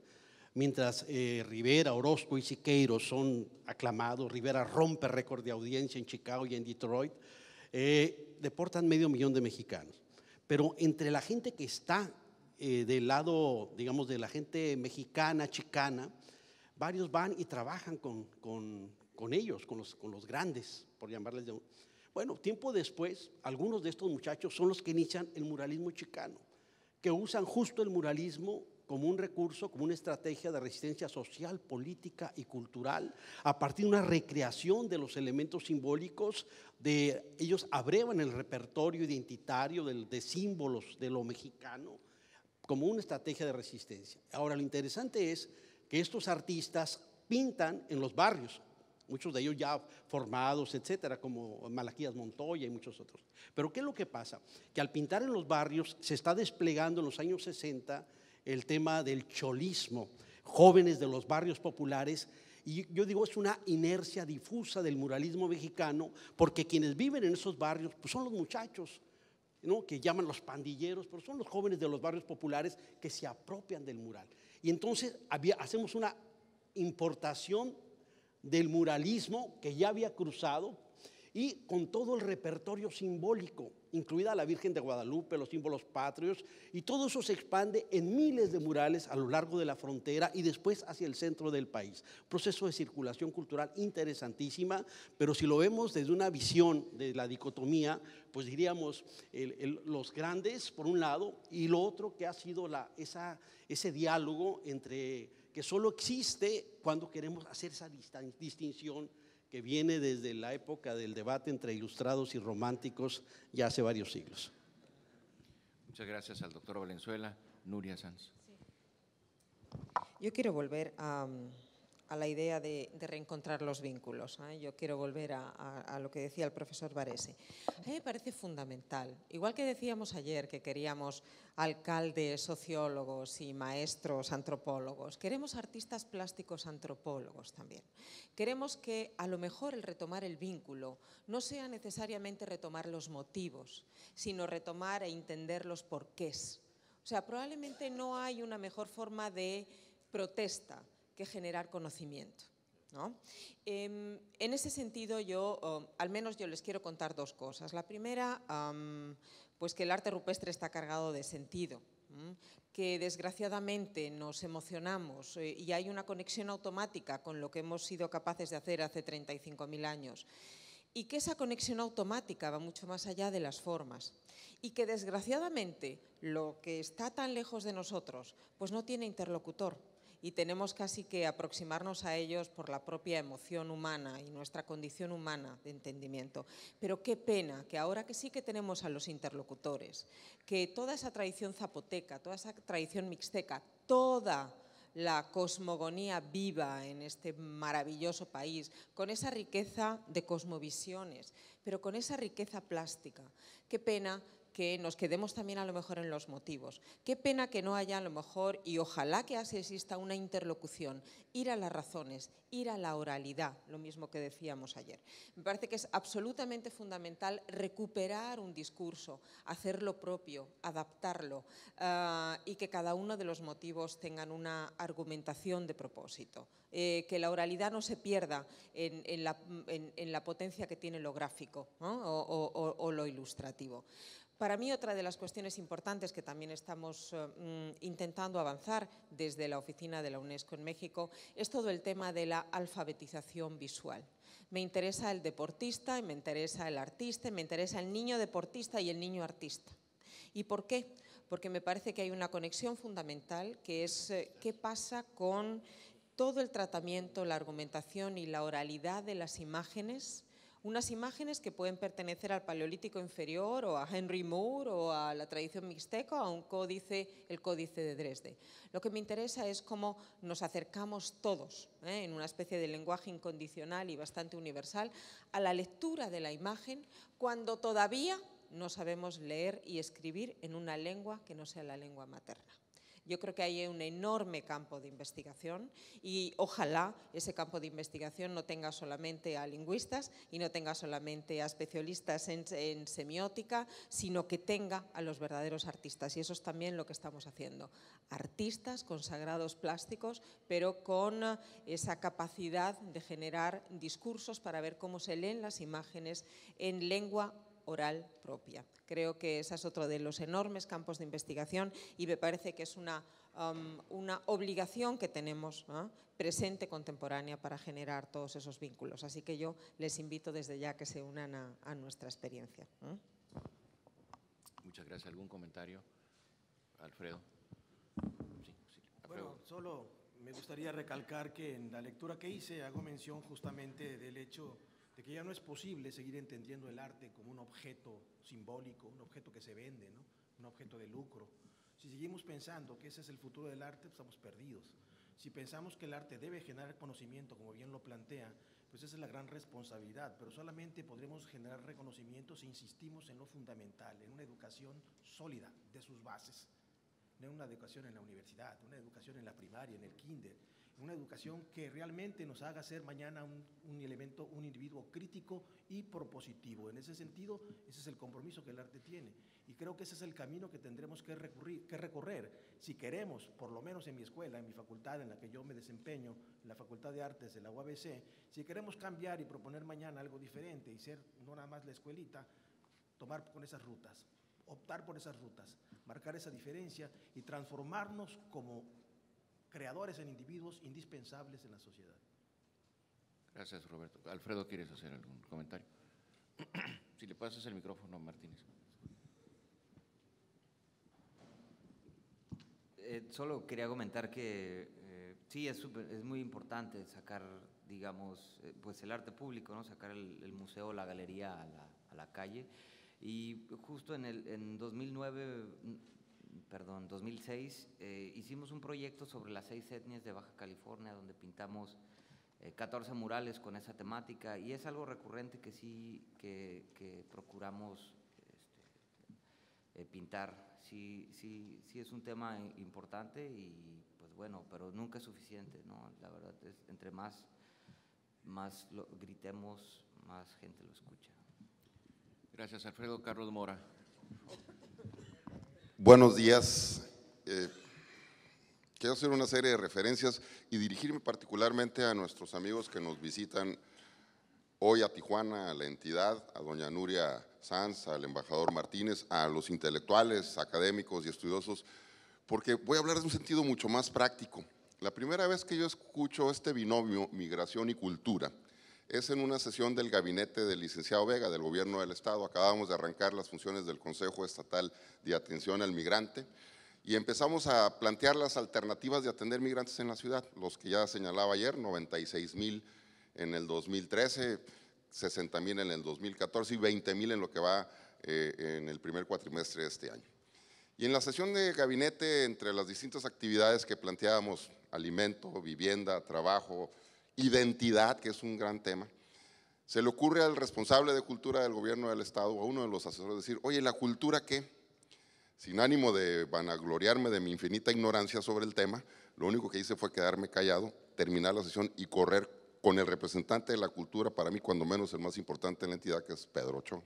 mientras Rivera, Orozco y Siqueiros son aclamados, Rivera rompe récord de audiencia en Chicago y en Detroit, deportan 500,000 de mexicanos. Pero entre la gente que está del lado, digamos, de la gente mexicana, chicana, varios van y trabajan con ellos, con los grandes, por llamarles de... Bueno, tiempo después, algunos de estos muchachos son los que inician el muralismo chicano, que usan justo el muralismo como un recurso, como una estrategia de resistencia social, política y cultural, a partir de una recreación de los elementos simbólicos. Ellos abrevan el repertorio identitario de símbolos de lo mexicano como una estrategia de resistencia. Ahora, lo interesante es que estos artistas pintan en los barrios, muchos de ellos ya formados, etcétera, como Malaquías Montoya y muchos otros. Pero ¿qué es lo que pasa? Que al pintar en los barrios se está desplegando en los años 60 el tema del cholismo, jóvenes de los barrios populares, y yo digo es una inercia difusa del muralismo mexicano, porque quienes viven en esos barrios pues son los muchachos. ¿no?, que llaman los pandilleros, pero son los jóvenes de los barrios populares que se apropian del mural. Y entonces hacemos una importación del muralismo que ya había cruzado y con todo el repertorio simbólico, incluida la Virgen de Guadalupe, los símbolos patrios, y todo eso se expande en miles de murales a lo largo de la frontera y después hacia el centro del país. Proceso de circulación cultural interesantísima, pero si lo vemos desde una visión de la dicotomía, pues diríamos los grandes por un lado, y lo otro que ha sido ese diálogo entre que solo existe cuando queremos hacer esa distinción que viene desde la época del debate entre ilustrados y románticos ya hace varios siglos. Muchas gracias al doctor Valenzuela. Nuria Sanz. Sí. Yo quiero volver a la idea de reencontrar los vínculos. Yo quiero volver a lo que decía el profesor Varese. A mí me parece fundamental, igual que decíamos ayer que queríamos alcaldes, sociólogos y maestros antropólogos, queremos artistas plásticos antropólogos también. Queremos que a lo mejor el retomar el vínculo no sea necesariamente retomar los motivos, sino retomar e entender los porqués. O sea, probablemente no hay una mejor forma de protesta que generar conocimiento, ¿no? En ese sentido, al menos yo les quiero contar dos cosas. La primera, pues que el arte rupestre está cargado de sentido, que desgraciadamente nos emocionamos y hay una conexión automática con lo que hemos sido capaces de hacer hace 35.000 años. Y que esa conexión automática va mucho más allá de las formas y que desgraciadamente lo que está tan lejos de nosotros pues no tiene interlocutor y tenemos casi que aproximarnos a ellos por la propia emoción humana y nuestra condición humana de entendimiento. Pero qué pena que ahora que sí que tenemos a los interlocutores, que toda esa tradición zapoteca, toda esa tradición mixteca, toda la cosmogonía viva en este maravilloso país, con esa riqueza de cosmovisiones, pero con esa riqueza plástica. Qué pena que nos quedemos también a lo mejor en los motivos. Qué pena que no haya a lo mejor, y ojalá que así exista una interlocución, ir a las razones, ir a la oralidad, lo mismo que decíamos ayer. Me parece que es absolutamente fundamental recuperar un discurso, hacerlo propio, adaptarlo y que cada uno de los motivos tengan una argumentación de propósito. Que la oralidad no se pierda en la potencia que tiene lo gráfico, ¿no? o lo ilustrativo. Para mí, otra de las cuestiones importantes que también estamos intentando avanzar desde la oficina de la UNESCO en México es todo el tema de la alfabetización visual. Me interesa el deportista, me interesa el artista, me interesa el niño deportista y el niño artista. ¿Y por qué? Porque me parece que hay una conexión fundamental que es qué pasa con todo el tratamiento, la argumentación y la oralidad de las imágenes. Unas imágenes que pueden pertenecer al Paleolítico inferior o a Henry Moore o a la tradición mixteca o a un códice, el Códice de Dresde. Lo que me interesa es cómo nos acercamos todos, en una especie de lenguaje incondicional y bastante universal, a la lectura de la imagen cuando todavía no sabemos leer y escribir en una lengua que no sea la lengua materna. Yo creo que hay un enorme campo de investigación y ojalá ese campo de investigación no tenga solamente a lingüistas y no tenga solamente a especialistas en semiótica, sino que tenga a los verdaderos artistas. Y eso es también lo que estamos haciendo. Artistas consagrados plásticos, pero con esa capacidad de generar discursos para ver cómo se leen las imágenes en lengua oral propia. Creo que ese es otro de los enormes campos de investigación y me parece que es una obligación que tenemos presente, contemporánea, para generar todos esos vínculos. Así que yo les invito desde ya que se unan a nuestra experiencia. Muchas gracias. ¿Algún comentario? Alfredo. Sí, Alfredo. Bueno, solo me gustaría recalcar que en la lectura que hice hago mención justamente del hecho de que ya no es posible seguir entendiendo el arte como un objeto simbólico, un objeto que se vende, ¿no? Un objeto de lucro. Si seguimos pensando que ese es el futuro del arte, pues estamos perdidos. Si pensamos que el arte debe generar conocimiento, como bien lo plantea, pues esa es la gran responsabilidad, pero solamente podremos generar reconocimiento si insistimos en lo fundamental, en una educación sólida de sus bases, no una educación en la universidad, una educación en la primaria, en el kinder, una educación que realmente nos haga ser mañana un elemento, un individuo crítico y propositivo. En ese sentido, ese es el compromiso que el arte tiene. Y creo que ese es el camino que tendremos que recorrer. Si queremos, por lo menos en mi escuela, en mi facultad en la que yo me desempeño, en la Facultad de Artes de la UABC, si queremos cambiar y proponer mañana algo diferente y ser no nada más la escuelita, tomar con esas rutas, optar por esas rutas, marcar esa diferencia y transformarnos como creadores en individuos indispensables en la sociedad. Gracias, Roberto. Alfredo, ¿quieres hacer algún comentario? Si le pasas el micrófono, Martínez. Solo quería comentar que sí, es muy importante sacar, digamos, pues el arte público, ¿no? Sacar el museo, la galería a la calle. Y justo en 2006, hicimos un proyecto sobre las 6 etnias de Baja California, donde pintamos 14 murales con esa temática, y es algo recurrente que sí que procuramos pintar. Sí es un tema importante y pues bueno, pero nunca es suficiente, ¿no? La verdad es, entre más lo gritemos, más gente lo escucha. Gracias, Alfredo. Carlos Mora. Buenos días. Quiero hacer una serie de referencias y dirigirme particularmente a nuestros amigos que nos visitan hoy a Tijuana, a la entidad, a doña Nuria Sanz, al embajador Martínez, a los intelectuales, académicos y estudiosos, porque voy a hablar de un sentido mucho más práctico. La primera vez que yo escucho este binomio migración y cultura es en una sesión del gabinete del licenciado Vega, del gobierno del estado. Acabamos de arrancar las funciones del Consejo Estatal de Atención al Migrante y empezamos a plantear las alternativas de atender migrantes en la ciudad, los que ya señalaba ayer, 96,000 en el 2013, 60,000 en el 2014 y 20,000 en lo que va en el primer cuatrimestre de este año. Y en la sesión de gabinete, entre las distintas actividades que planteábamos, alimento, vivienda, trabajo, identidad, que es un gran tema, se le ocurre al responsable de cultura del gobierno del estado, o a uno de los asesores, decir, oye, ¿la cultura qué? Sin ánimo de vanagloriarme de mi infinita ignorancia sobre el tema, lo único que hice fue quedarme callado, terminar la sesión y correr con el representante de la cultura, para mí cuando menos el más importante en la entidad, que es Pedro Ochoa.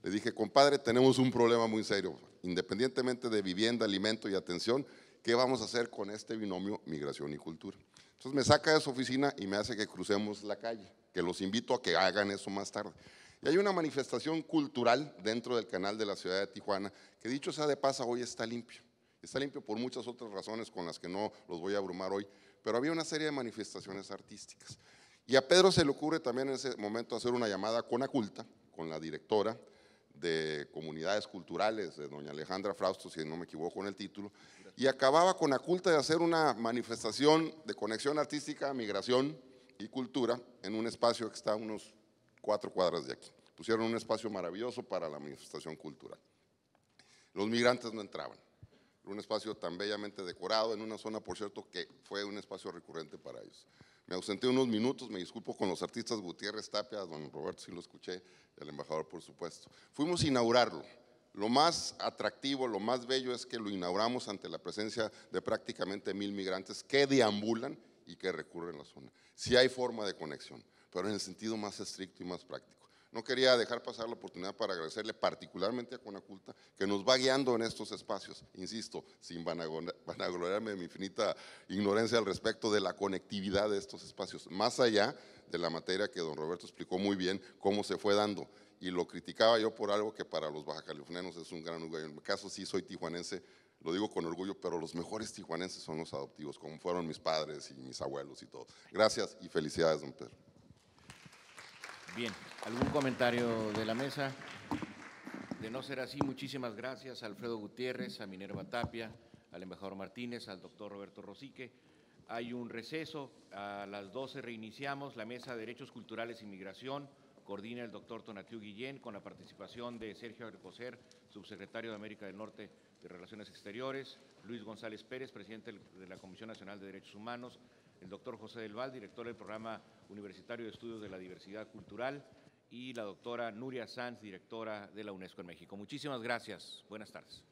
Le dije, compadre, tenemos un problema muy serio, independientemente de vivienda, alimento y atención, ¿qué vamos a hacer con este binomio migración y cultura? Entonces me saca de su oficina y me hace que crucemos la calle, que los invito a que hagan eso más tarde. Y hay una manifestación cultural dentro del canal de la ciudad de Tijuana, que dicho sea de paso, hoy está limpio. Está limpio por muchas otras razones con las que no los voy a abrumar hoy, pero había una serie de manifestaciones artísticas. Y a Pedro se le ocurre también en ese momento hacer una llamada con Aculta, con la directora de Comunidades Culturales, de doña Alejandra Frausto, si no me equivoco en el título, y acababa con Aculta de hacer una manifestación de conexión artística, migración y cultura en un espacio que está a unos 4 cuadras de aquí. Pusieron un espacio maravilloso para la manifestación cultural. Los migrantes no entraban. Era un espacio tan bellamente decorado, en una zona, por cierto, que fue un espacio recurrente para ellos. Me ausenté unos minutos, me disculpo con los artistas Gutiérrez Tapia, don Roberto sí lo escuché, el embajador por supuesto. Fuimos a inaugurarlo. Lo más atractivo, lo más bello es que lo inauguramos ante la presencia de prácticamente 1,000 migrantes que deambulan y que recurren a la zona. Sí hay forma de conexión, pero en el sentido más estricto y más práctico. No quería dejar pasar la oportunidad para agradecerle particularmente a Conaculta, que nos va guiando en estos espacios, insisto, sin vanagloriarme de mi infinita ignorancia al respecto de la conectividad de estos espacios, más allá de la materia que don Roberto explicó muy bien cómo se fue dando, y lo criticaba yo por algo que para los bajacalifornianos es un gran orgullo. En mi caso sí soy tijuanense, lo digo con orgullo, pero los mejores tijuanenses son los adoptivos, como fueron mis padres y mis abuelos y todo. Gracias y felicidades, don Pedro. Bien, ¿algún comentario de la mesa? De no ser así, muchísimas gracias a Alfredo Gutiérrez, a Minerva Tapia, al embajador Martínez, al doctor Roberto Rosique. Hay un receso, a las 12 reiniciamos la Mesa de Derechos Culturales y Migración, coordina el doctor Tonatiu Guillén, con la participación de Sergio Alcocer, subsecretario de América del Norte de Relaciones Exteriores, Luis González Pérez, presidente de la Comisión Nacional de Derechos Humanos, el doctor José del Val, director del Programa Universitario de Estudios de la Diversidad Cultural, y la doctora Nuria Sanz, directora de la UNESCO en México. Muchísimas gracias. Buenas tardes.